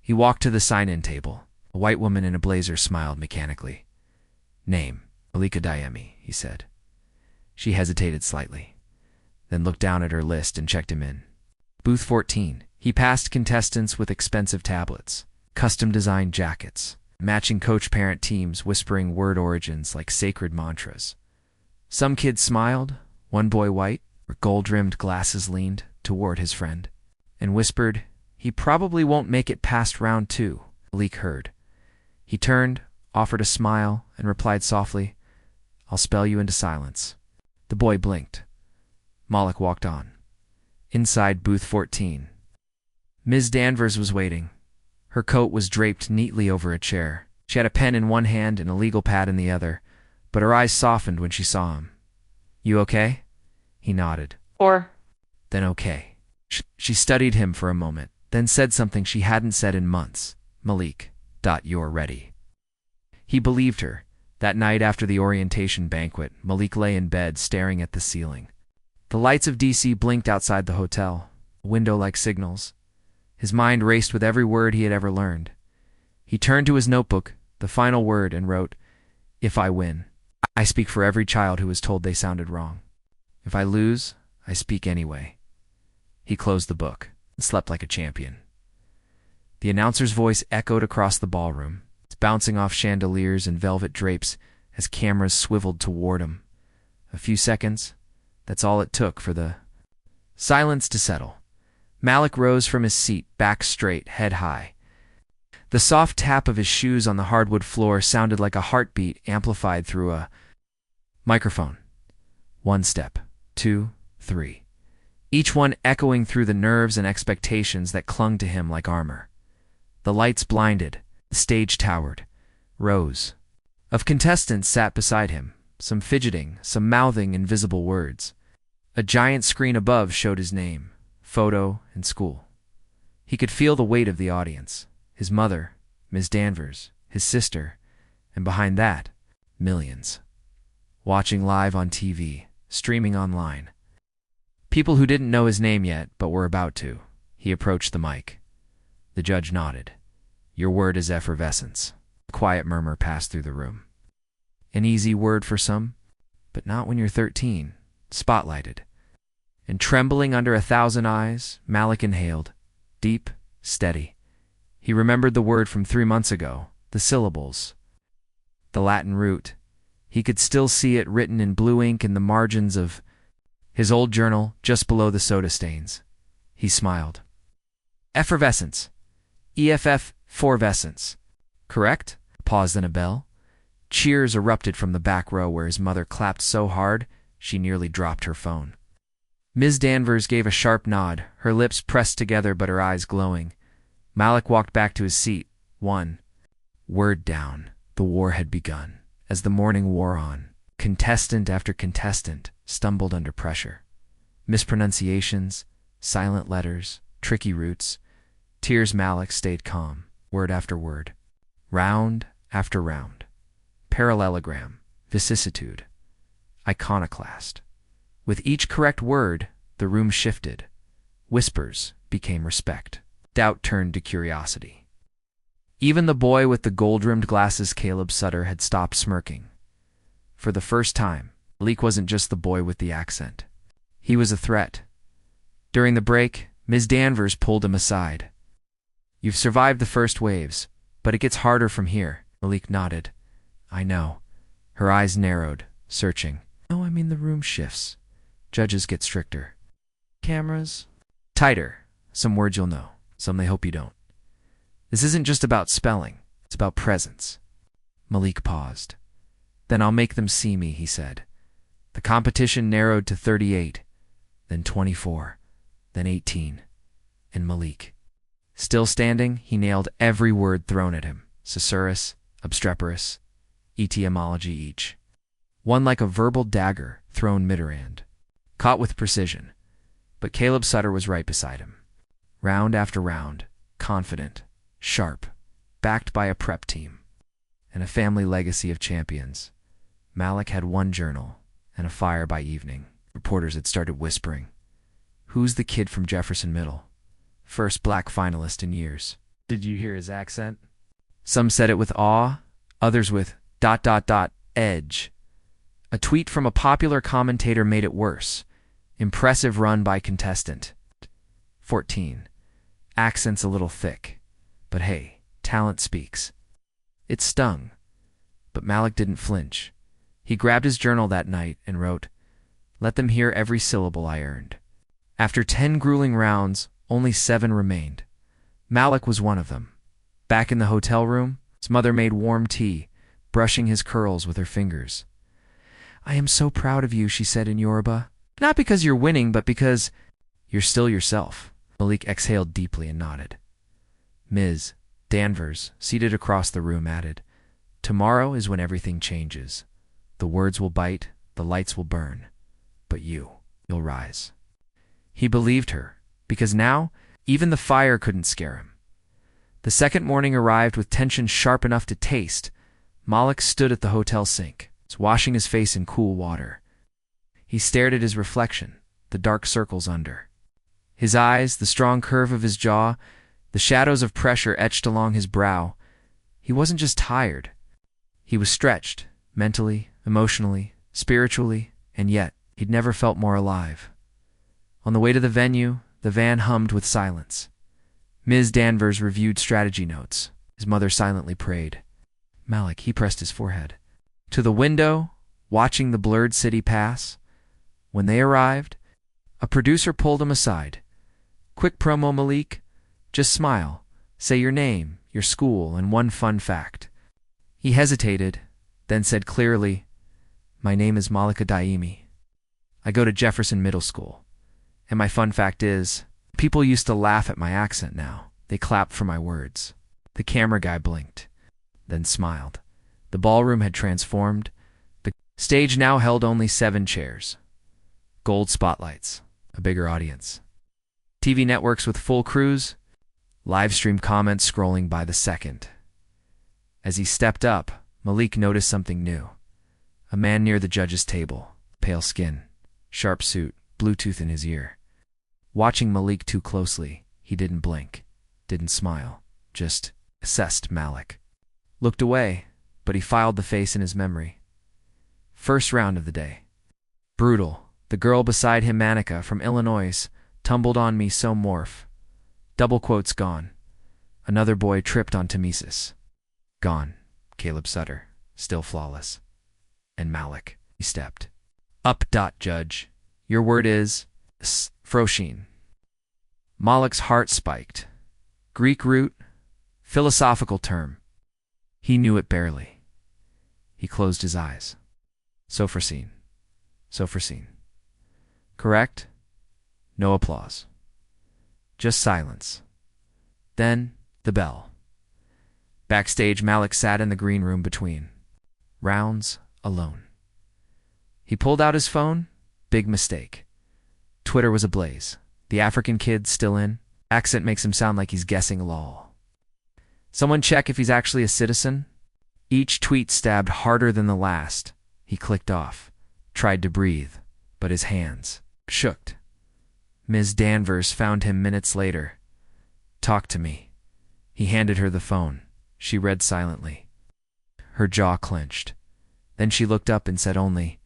Speaker 1: He walked to the sign-in table. A white woman in a blazer smiled mechanically. "Name, Malika Diami," he said. She hesitated slightly, then looked down at her list and checked him in. Booth 14. He passed contestants with expensive tablets, custom-designed jackets, matching coach-parent teams whispering word origins like sacred mantras. Some kids smiled, one boy, white, with gold-rimmed glasses, leaned toward his friend and whispered, "He probably won't make it past round 2, Malik heard. He turned, offered a smile, and replied softly, "I'll spell you into silence." The boy blinked. Malik walked on. Inside booth 14. Ms. Danvers was waiting. Her coat was draped neatly over a chair. She had a pen in one hand and a legal pad in the other, but her eyes softened when she saw him. "You okay?" He nodded. Then okay. She studied him for a moment, then said something she hadn't said in months. "Malik, you're ready." He believed her. That night after the orientation banquet, Malik lay in bed staring at the ceiling. The lights of DC blinked outside the hotel, window-like signals. His mind raced with every word he had ever learned. He turned to his notebook, the final word, and wrote, "If I win, I speak for every child who was told they sounded wrong. If I lose, I speak anyway." He closed the book and slept like a champion. The announcer's voice echoed across the ballroom, bouncing off chandeliers and velvet drapes as cameras swiveled toward him. A few seconds, that's all it took for the silence to settle. Malik rose from his seat, back straight, head high. The soft tap of his shoes on the hardwood floor sounded like a heartbeat amplified through a microphone. 1 step, 2, 3. Each one echoing through the nerves and expectations that clung to him like armor. The lights blinded. The stage towered, rose. Of contestants sat beside him, some fidgeting, some mouthing invisible words. A giant screen above showed his name, photo, and school. He could feel the weight of the audience. His mother, Ms. Danvers, his sister, and behind that, millions. Watching live on TV, streaming online. People who didn't know his name yet, but were about to. He approached the mic. The judge nodded. "Your word is effervescence." A quiet murmur passed through the room. An easy word for some, but not when you're 13, spotlighted. And trembling under 1,000 eyes, Malik inhaled, deep, steady. He remembered the word from 3 months ago, the syllables, the Latin root. He could still see it written in blue ink in the margins of his old journal, just below the soda stains. He smiled. Effervescence. EFF. Forvescence. Correct? Pause, then a bell. Cheers erupted from the back row where his mother clapped so hard she nearly dropped her phone. Ms. Danvers gave a sharp nod, her lips pressed together but her eyes glowing. Malik walked back to his seat. 1. Word down. The war had begun. As the morning wore on, contestant after contestant stumbled under pressure. Mispronunciations, silent letters, tricky roots. Tears. Malik stayed calm, word after word. Round after round. Parallelogram, vicissitude, iconoclast. With each correct word, the room shifted. Whispers became respect. Doubt turned to curiosity. Even the boy with the gold-rimmed glasses, Caleb Sutter, had stopped smirking. For the first time, Malik wasn't just the boy with the accent. He was a threat. During the break, Ms. Danvers pulled him aside. "You've survived the first waves, but it gets harder from here." Malik nodded. "I know." Her eyes narrowed, searching. "No, I mean the room shifts. Judges get stricter. Cameras tighter. Some words you'll know, some they hope you don't. This isn't just about spelling, it's about presence." Malik paused. "Then I'll make them see me," he said. The competition narrowed to 38, then 24, then 18, and Malik. Still standing, he nailed every word thrown at him, susurrus, obstreperous, etymology each. One like a verbal dagger thrown mid-rand, caught with precision. But Caleb Sutter was right beside him. Round after round, confident, sharp, backed by a prep team, and a family legacy of champions. Malik had one journal and a fire by evening. Reporters had started whispering. "Who's the kid from Jefferson Middle? First black finalist in years. Did you hear his accent?" Some said it with awe, others with ... edge. A tweet from a popular commentator made it worse. "Impressive run by contestant. 14. Accent's a little thick. But hey, talent speaks." It stung. But Malik didn't flinch. He grabbed his journal that night and wrote, "Let them hear every syllable I earned." After 10 grueling rounds, only 7 remained. Malik was one of them. Back in the hotel room, his mother made warm tea, brushing his curls with her fingers. "I am so proud of you," she said in Yoruba. "Not because you're winning, but because you're still yourself." Malik exhaled deeply and nodded. Ms. Danvers, seated across the room, added, "Tomorrow is when everything changes. The words will bite, the lights will burn, but you'll rise." He believed her, because now even the fire couldn't scare him. The second morning arrived with tension sharp enough to taste. Malik stood at the hotel sink, washing his face in cool water. He stared at his reflection, the dark circles under. His eyes, the strong curve of his jaw, the shadows of pressure etched along his brow. He wasn't just tired. He was stretched, mentally, emotionally, spiritually, and yet he'd never felt more alive. On the way to the venue, the van hummed with silence. Ms. Danvers reviewed strategy notes. His mother silently prayed. Malik, he pressed his forehead. To the window, watching the blurred city pass. When they arrived, a producer pulled him aside. "Quick promo, Malik. Just smile. Say your name, your school, and one fun fact." He hesitated, then said clearly, "My name is Malika Daimi. I go to Jefferson Middle School. And my fun fact is, people used to laugh at my accent now. They clapped for my words." The camera guy blinked, then smiled. The ballroom had transformed. The stage now held only 7 chairs. Gold spotlights, a bigger audience. TV networks with full crews, live stream comments scrolling by the second. As he stepped up, Malik noticed something new. A man near the judge's table, pale skin, sharp suit, Bluetooth in his ear. Watching Malik too closely, he didn't blink, didn't smile, just assessed Malik. Looked away, but he filed the face in his memory. First round of the day. Brutal. The girl beside him, Manika, from Illinois, tumbled on me so morph. Double quotes gone. Another boy tripped on Tamesis. Gone. Caleb Sutter, still flawless. And Malik, he stepped. Up. Judge. Your word is Froshin. Malik's heart spiked. Greek root, philosophical term. He knew it barely. He closed his eyes. Sophrosine. Sophrosine. Correct? No applause. Just silence. Then, the bell. Backstage, Malik sat in the green room between. Rounds alone. He pulled out his phone. Big mistake. Twitter was ablaze. The African kid still in. Accent makes him sound like he's guessing lol. Someone check if he's actually a citizen. Each tweet stabbed harder than the last. He clicked off. Tried to breathe, but his hands shook. Ms. Danvers found him minutes later. Talk to me. He handed her the phone. She read silently. Her jaw clenched. Then she looked up and said only,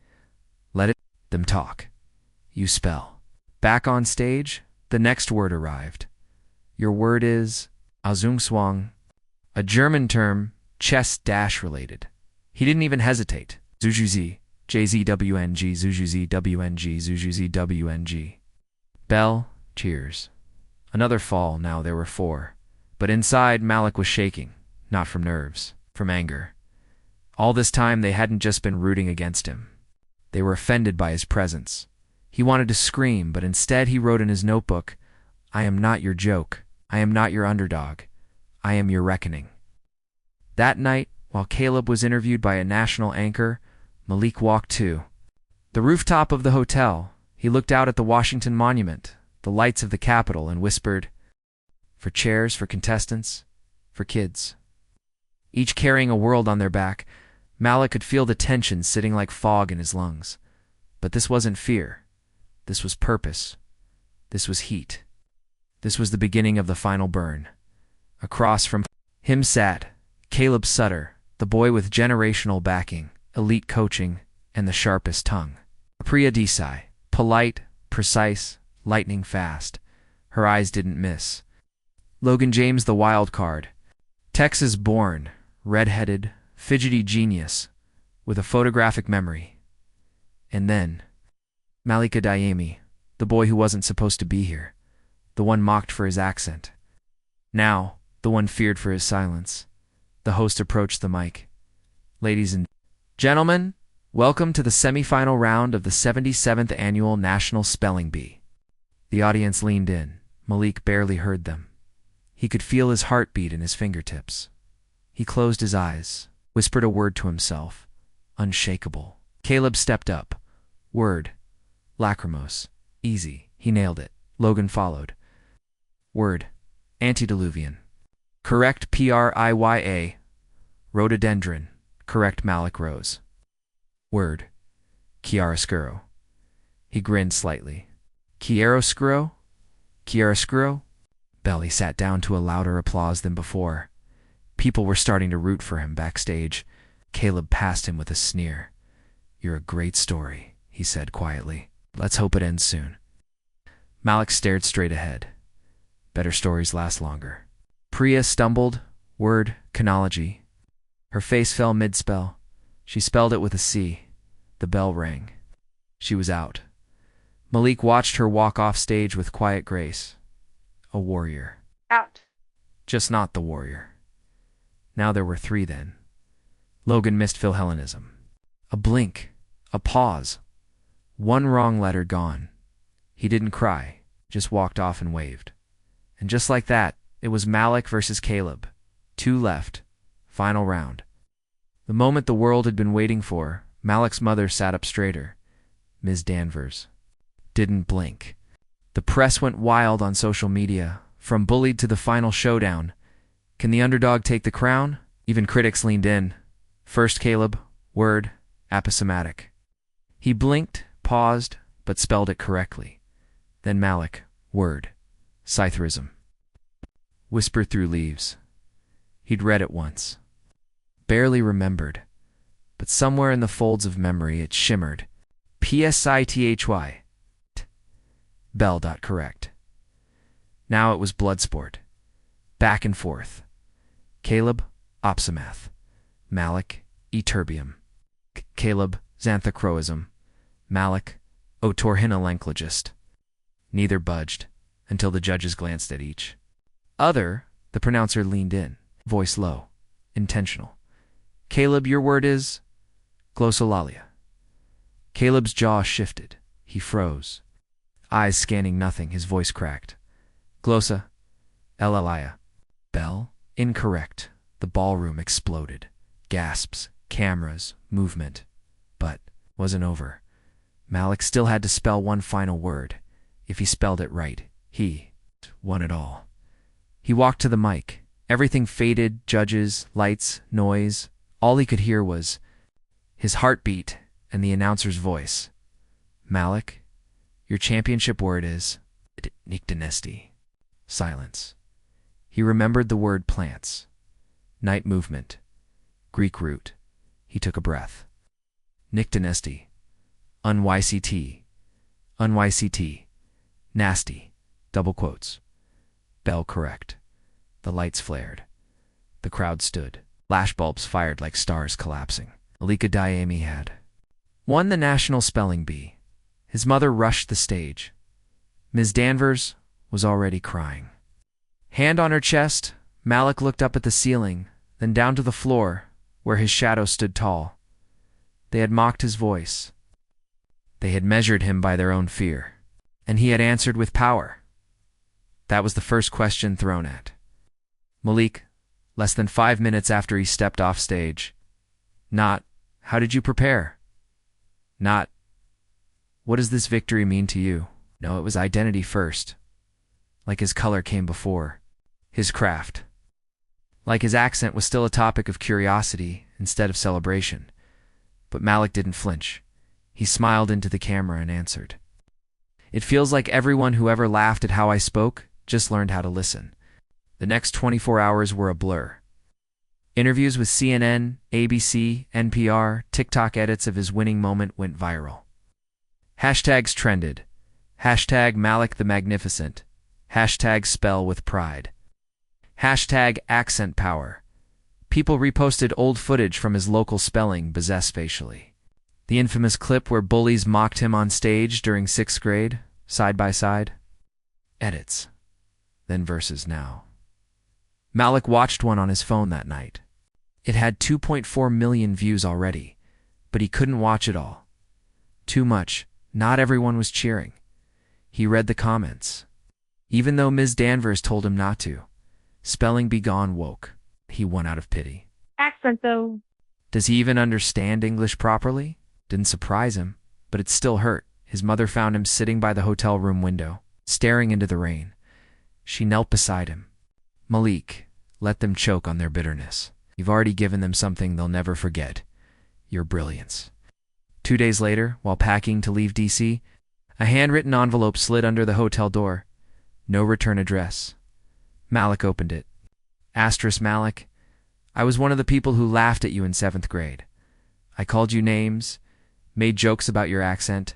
Speaker 1: "Let them talk. You spell." Back on stage, the next word arrived. Your word is Azungswang, a German term, chess-related. He didn't even hesitate. Zujuzi, JZWNG, Zujuzi-WNG, Zujuzi-WNG. Bell, cheers. Another fall, now there were 4. But inside, Malik was shaking, not from nerves, from anger. All this time, they hadn't just been rooting against him. They were offended by his presence. He wanted to scream, but instead he wrote in his notebook, I am not your joke. I am not your underdog. I am your reckoning. That night, while Caleb was interviewed by a national anchor, Malik walked to the rooftop of the hotel. He looked out at the Washington Monument, the lights of the Capitol, and whispered, for chairs, for contestants, for kids. Each carrying a world on their back, Malik could feel the tension sitting like fog in his lungs. But this wasn't fear. This was purpose. This was heat. This was the beginning of the final burn. Across from him sat Caleb Sutter, the boy with generational backing, elite coaching, and the sharpest tongue. Priya Desai, polite, precise, lightning fast. Her eyes didn't miss. Logan James, the wild card, Texas-born, red-headed, fidgety genius with a photographic memory. And then Malika Dayemi, the boy who wasn't supposed to be here, the one mocked for his accent. Now, the one feared for his silence. The host approached the mic. Ladies and gentlemen, welcome to the semifinal round of the 77th Annual National Spelling Bee. The audience leaned in. Malik barely heard them. He could feel his heartbeat in his fingertips. He closed his eyes, whispered a word to himself. Unshakable. Caleb stepped up. Word. Lachrymose. Easy. He nailed it. Logan followed. Word. Antediluvian. Correct Priya. Rhododendron. Correct Malik Rose. Word. Chiaroscuro. He grinned slightly. Chiaroscuro? Chiaroscuro? Belly sat down to a louder applause than before. People were starting to root for him backstage. Caleb passed him with a sneer. You're a great story, he said quietly. Let's hope it ends soon. Malik stared straight ahead. Better stories last longer. Priya stumbled. Word, chronology. Her face fell mid-spell. She spelled it with a C. The bell rang. She was out. Malik watched her walk off stage with quiet grace. A warrior.
Speaker 2: Out.
Speaker 1: Just not the warrior. Now there were 3 then. Logan missed Philhellenism. A blink. A pause. One wrong letter gone. He didn't cry, just walked off and waved. And just like that, it was Malik versus Caleb. 2 left. Final round. The moment the world had been waiting for, Malik's mother sat up straighter. Ms. Danvers. Didn't blink. The press went wild on social media, from Bullied to the final showdown. Can the underdog take the crown? Even critics leaned in. First Caleb, word, aposematic. He blinked, paused, but spelled it correctly. Then Malik, word, Scytherism. Whisper through leaves. He'd read it once. Barely remembered. But somewhere in the folds of memory it shimmered. P-S-I-T-H-Y. Bell. Correct. Now it was Bloodsport. Back and forth. Caleb, Opsimath. Malik, Eterbium. Caleb, Xanthocroism. Malik, Otorhinolengologist. Neither budged, until the judges glanced at each. Other, the pronouncer leaned in, voice low, intentional. Caleb, your word is glossolalia. Caleb's jaw shifted. He froze. Eyes scanning nothing, his voice cracked. Glossa, Elalia. Bell, incorrect. The ballroom exploded. Gasps, cameras, movement. But wasn't over. Malik still had to spell one final word. If he spelled it right, he won it all. He walked to the mic. Everything faded, judges, lights, noise. All he could hear was his heartbeat and the announcer's voice. Malik, your championship word is Nikdanesti. Silence. He remembered the word plants. Night movement. Greek root. He took a breath. Nikdanesti. UNYCT. UNYCT. Nasty. Double quotes. Bell correct. The lights flared. The crowd stood. Flashbulbs fired like stars collapsing. Alika Diami had won the National Spelling Bee. His mother rushed the stage. Ms. Danvers was already crying. Hand on her chest, Malik looked up at the ceiling, then down to the floor, where his shadow stood tall. They had mocked his voice. They had measured him by their own fear. And he had answered with power. That was the first question thrown at Malik, less than 5 minutes after he stepped off stage. Not, how did you prepare? Not, what does this victory mean to you? No, it was identity first. Like his color came before. His craft. Like his accent was still a topic of curiosity instead of celebration. But Malik didn't flinch. He smiled into the camera and answered. It feels like everyone who ever laughed at how I spoke just learned how to listen. The next 24 hours were a blur. Interviews with CNN, ABC, NPR, TikTok edits of his winning moment went viral. Hashtags trended. Hashtag Malik the Magnificent. Hashtag Spell with Pride. Hashtag Accent Power. People reposted old footage from his local spelling bees facially. The infamous clip where Bullies mocked him on stage during 6th grade, side by side. Edits. Then verses now. Malik watched one on his phone that night. It had 2.4 million views already, but he couldn't watch it all. Too much. Not everyone was cheering. He read the comments. Even though Ms. Danvers told him not to. Spelling bee gone woke. He won out of pity.
Speaker 2: Accent, though.
Speaker 1: Does he even understand English properly? Didn't surprise him, but it still hurt. His mother found him sitting by the hotel room window, staring into the rain. She knelt beside him. Malik, let them choke on their bitterness. You've already given them something they'll never forget. Your brilliance. 2 days later, while packing to leave D.C., a handwritten envelope slid under the hotel door. No return address. Malik opened it. Asterisk Malik, I was one of the people who laughed at you in 7th grade. I called you names, made jokes about your accent.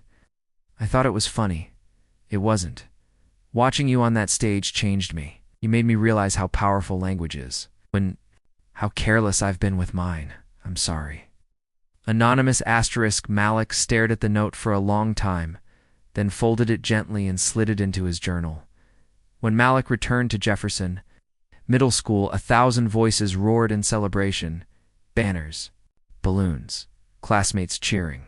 Speaker 1: I thought it was funny. It wasn't. Watching you on that stage changed me. You made me realize how powerful language is. How careless I've been with mine. I'm sorry. Anonymous asterisk Malik stared at the note for a long time, then folded it gently and slid it into his journal. When Malik returned to Jefferson Middle School, 1,000 voices roared in celebration. Banners, balloons, classmates cheering.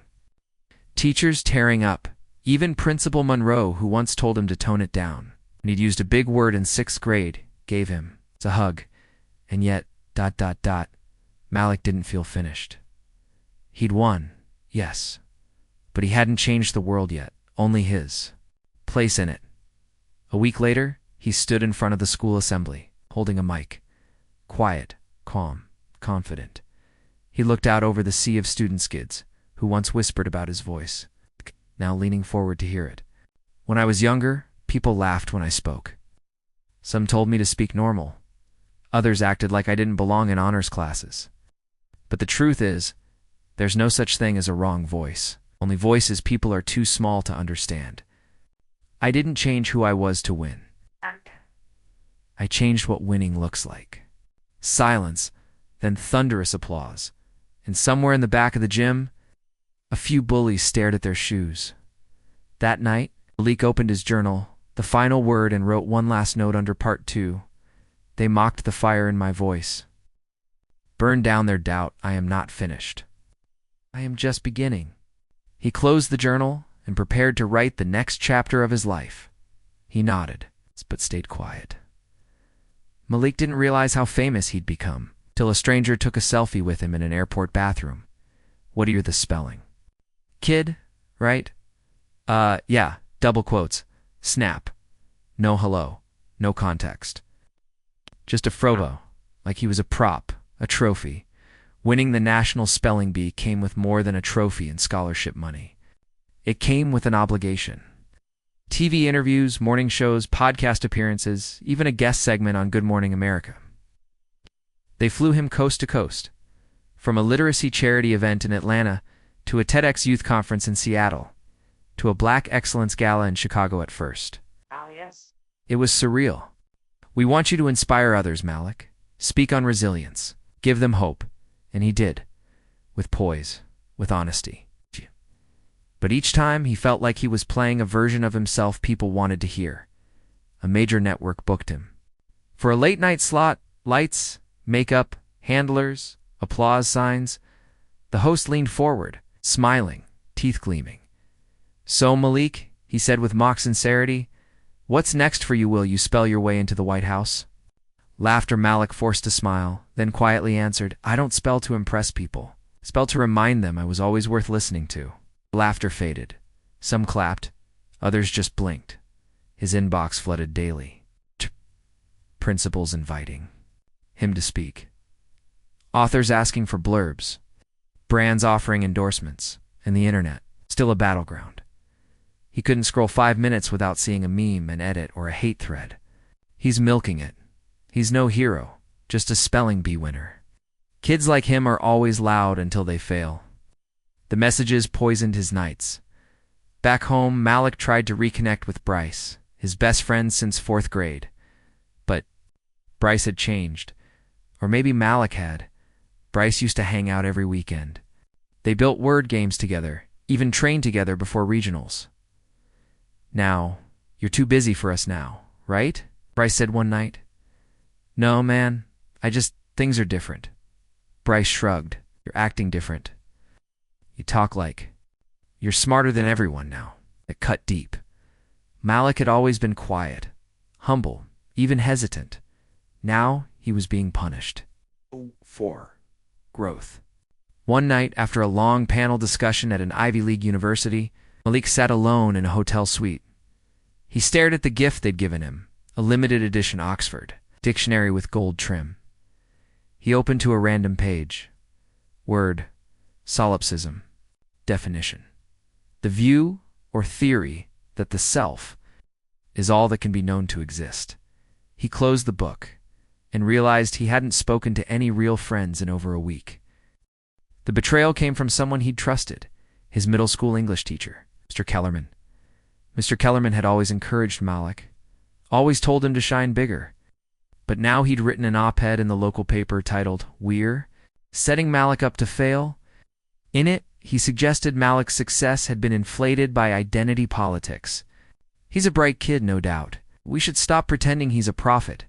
Speaker 1: Teachers tearing up, even Principal Monroe, who once told him to tone it down. And he'd used a big word in 6th grade, gave him a hug. And yet, ... Malik didn't feel finished. He'd won, yes, but he hadn't changed the world yet, only his place in it. A week later, he stood in front of the school assembly, holding a mic. Quiet, calm, confident. He looked out over the sea of student skids, who once whispered about his voice, now leaning forward to hear it. When I was younger, people laughed when I spoke. Some told me to speak normal. Others acted like I didn't belong in honors classes. But the truth is, there's no such thing as a wrong voice, only voices people are too small to understand. I didn't change who I was to win. I changed what winning looks like. Silence, then thunderous applause. And somewhere in the back of the gym, a few bullies stared at their shoes. That night, Malik opened his journal, the final word, and wrote one last note under part 2. They mocked the fire in my voice. Burn down their doubt, I am not finished. I am just beginning. He closed the journal and prepared to write the next chapter of his life. He nodded, but stayed quiet. Malik didn't realize how famous he'd become. till a stranger took a selfie with him in an airport bathroom. What are you the spelling? Kid, right? Yeah, double quotes. Snap. No hello. No context. Just a photo, like he was a prop, a trophy. Winning the National Spelling Bee came with more than a trophy and scholarship money. It came with an obligation. TV interviews, morning shows, podcast appearances, even a guest segment on Good Morning America. They flew him coast to coast, from a literacy charity event in Atlanta to a TEDx youth conference in Seattle, to a Black Excellence Gala in Chicago at first.
Speaker 2: Oh, yes.
Speaker 1: It was surreal. We want you to inspire others, Malik. Speak on resilience. Give them hope. And he did, with poise, with honesty. But each time he felt like he was playing a version of himself people wanted to hear. A major network booked him. For a late-night slot, lights, makeup, handlers, applause signs, the host leaned forward, smiling, teeth gleaming. "So, Malik," he said with mock sincerity, "what's next for you? Will you spell your way into the White House?" Laughter. Malik forced a smile, then quietly answered, "I don't spell to impress people. I spell to remind them I was always worth listening to." Laughter faded. Some clapped, others just blinked. His inbox flooded daily. Principals inviting him to speak. Authors asking for blurbs. Brands offering endorsements. And the internet, still a battleground. He couldn't scroll 5 minutes without seeing a meme, an edit, or a hate thread. He's milking it. He's no hero, just a spelling bee winner. Kids like him are always loud until they fail. The messages poisoned his nights. Back home, Malik tried to reconnect with Bryce, his best friend since 4th grade. But Bryce had changed. Or maybe Malik had. Bryce used to hang out every weekend. They built word games together, even trained together before regionals. "Now, you're too busy for us now, right?" Bryce said one night. "No, man, things are different." Bryce shrugged. "You're acting different. You talk like you're smarter than everyone now." It cut deep. Malik had always been quiet, humble, even hesitant. Now he was being punished. 4. Growth. One night, after a long panel discussion at an Ivy League university, Malik sat alone in a hotel suite. He stared at the gift they'd given him, a limited edition Oxford dictionary with gold trim. He opened to a random page. Word, solipsism, definition. The view or theory that the self is all that can be known to exist. He closed the book and realized he hadn't spoken to any real friends in over a week. The betrayal came from someone he'd trusted, his middle school English teacher, Mr. Kellerman. Mr. Kellerman had always encouraged Malik, always told him to shine bigger. But now he'd written an op-ed in the local paper titled "We're," setting Malik up to fail. In it, he suggested Malik's success had been inflated by identity politics. "He's a bright kid, no doubt. We should stop pretending he's a prophet.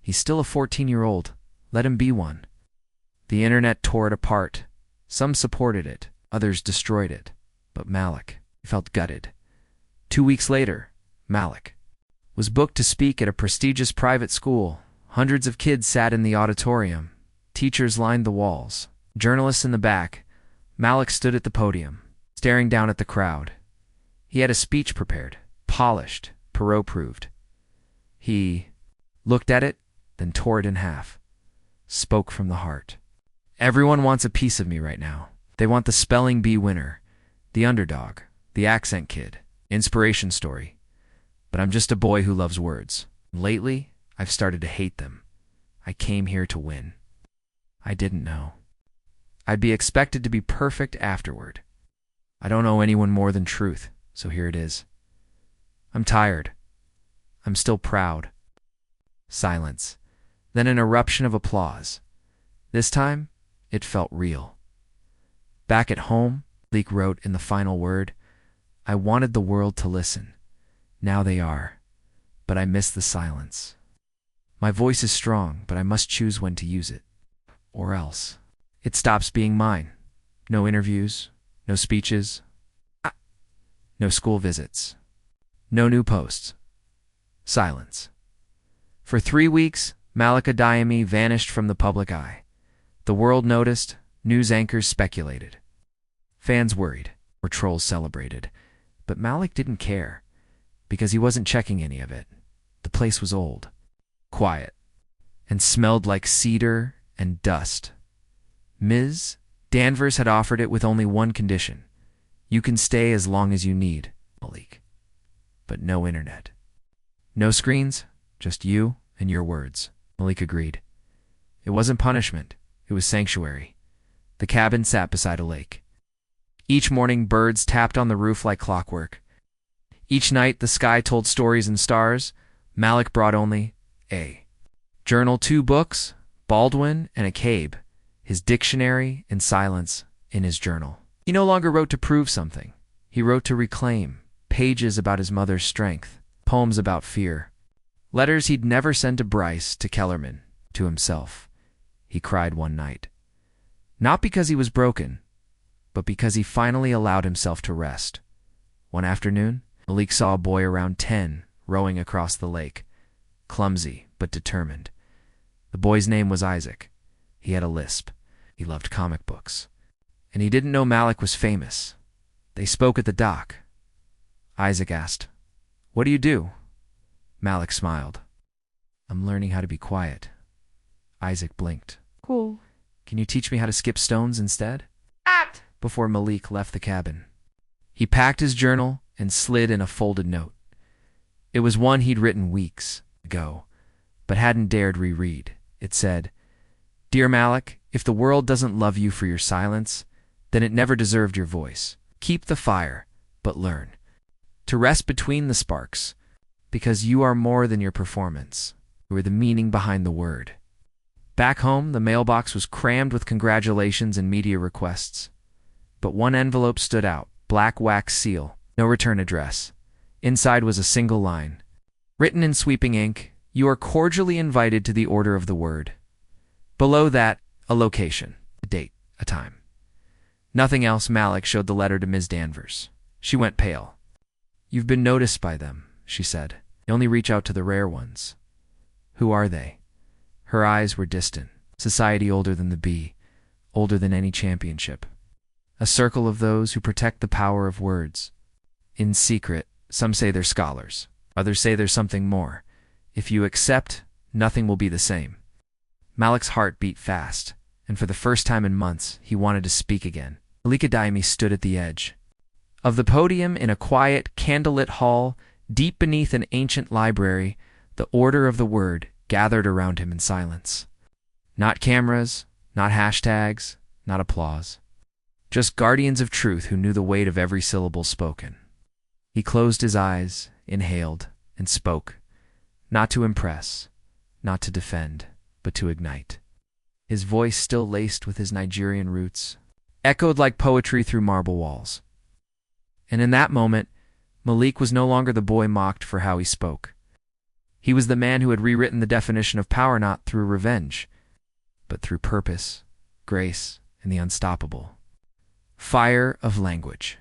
Speaker 1: He's still a 14-year-old. Let him be one." The internet tore it apart. Some supported it, others destroyed it. But Malik felt gutted. 2 weeks later, Malik was booked to speak at a prestigious private school. Hundreds of kids sat in the auditorium. Teachers lined the walls. Journalists in the back. Malik stood at the podium, staring down at the crowd. He had a speech prepared, polished, Perot-proved. He looked at it, then tore it in half. Spoke from the heart. "Everyone wants a piece of me right now. They want the spelling bee winner, the underdog, the accent kid, inspiration story. But I'm just a boy who loves words. Lately, I've started to hate them. I came here to win. I didn't know. I'd be expected to be perfect afterward. I don't owe anyone more than truth, so here it is. I'm tired. I'm still proud." Silence. Then an eruption of applause. This time, it felt real. Back at home, Leek wrote in the final word, "I wanted the world to listen. Now they are. But I miss the silence. My voice is strong, but I must choose when to use it. Or else it stops being mine. No interviews, no speeches, no school visits, no new posts. Silence." For 3 weeks, Malika Diami vanished from the public eye. The world noticed, news anchors speculated. Fans worried, or trolls celebrated. But Malik didn't care, because he wasn't checking any of it. The place was old, quiet, and smelled like cedar and dust. Ms. Danvers had offered it with only one condition. You can stay as long as you need, Malik. But no internet. No screens, just you and your words. Malik agreed. It wasn't punishment, it was sanctuary. The cabin sat beside a lake. Each morning, birds tapped on the roof like clockwork. Each night, the sky told stories in stars. Malik brought only a journal, 2 books, Baldwin and a Cabe, his dictionary and silence in his journal. He no longer wrote to prove something. He wrote to reclaim, pages about his mother's strength, poems about fear, letters he'd never send to Bryce, to Kellerman, to himself. He cried one night. Not because he was broken, but because he finally allowed himself to rest. One afternoon, Malik saw a boy around 10 rowing across the lake, clumsy but determined. The boy's name was Isaac. He had a lisp. He loved comic books. And he didn't know Malik was famous. They spoke at the dock. Isaac asked, "What do you do?" Malik smiled. "I'm learning how to be quiet." Isaac blinked.
Speaker 2: Cool.
Speaker 1: "Can you teach me how to skip stones instead?"
Speaker 2: Act!
Speaker 1: Before Malik left the cabin, he packed his journal and slid in a folded note. It was one he'd written weeks ago, but hadn't dared reread. It said, "Dear Malik, if the world doesn't love you for your silence, then it never deserved your voice. Keep the fire, but learn to rest between the sparks, because you are more than your performance. You are the meaning behind the word." Back home, the mailbox was crammed with congratulations and media requests. But one envelope stood out, black wax seal, no return address. Inside was a single line. Written in sweeping ink, "You are cordially invited to the Order of the Word." Below that, a location, a date, a time. Nothing else. Malik showed the letter to Ms. Danvers. She went pale. "You've been noticed by them," she said. "You only reach out to the rare ones." "Who are they?" Her eyes were distant. Society older than the bee, older than any championship. A circle of those who protect the power of words. In secret, some say they're scholars. Others say there's something more. If you accept, nothing will be the same. Malik's heart beat fast, and for the first time in months, he wanted to speak again. Malika Daimi stood at the edge of the podium in a quiet, candlelit hall, deep beneath an ancient library. The Order of the Word gathered around him in silence. Not cameras, not hashtags, not applause. Just guardians of truth who knew the weight of every syllable spoken. He closed his eyes, inhaled, and spoke, not to impress, not to defend, but to ignite. His voice, still laced with his Nigerian roots, echoed like poetry through marble walls. And in that moment, Malik was no longer the boy mocked for how he spoke. He was the man who had rewritten the definition of power, not through revenge, but through purpose, grace, and the unstoppable fire of language.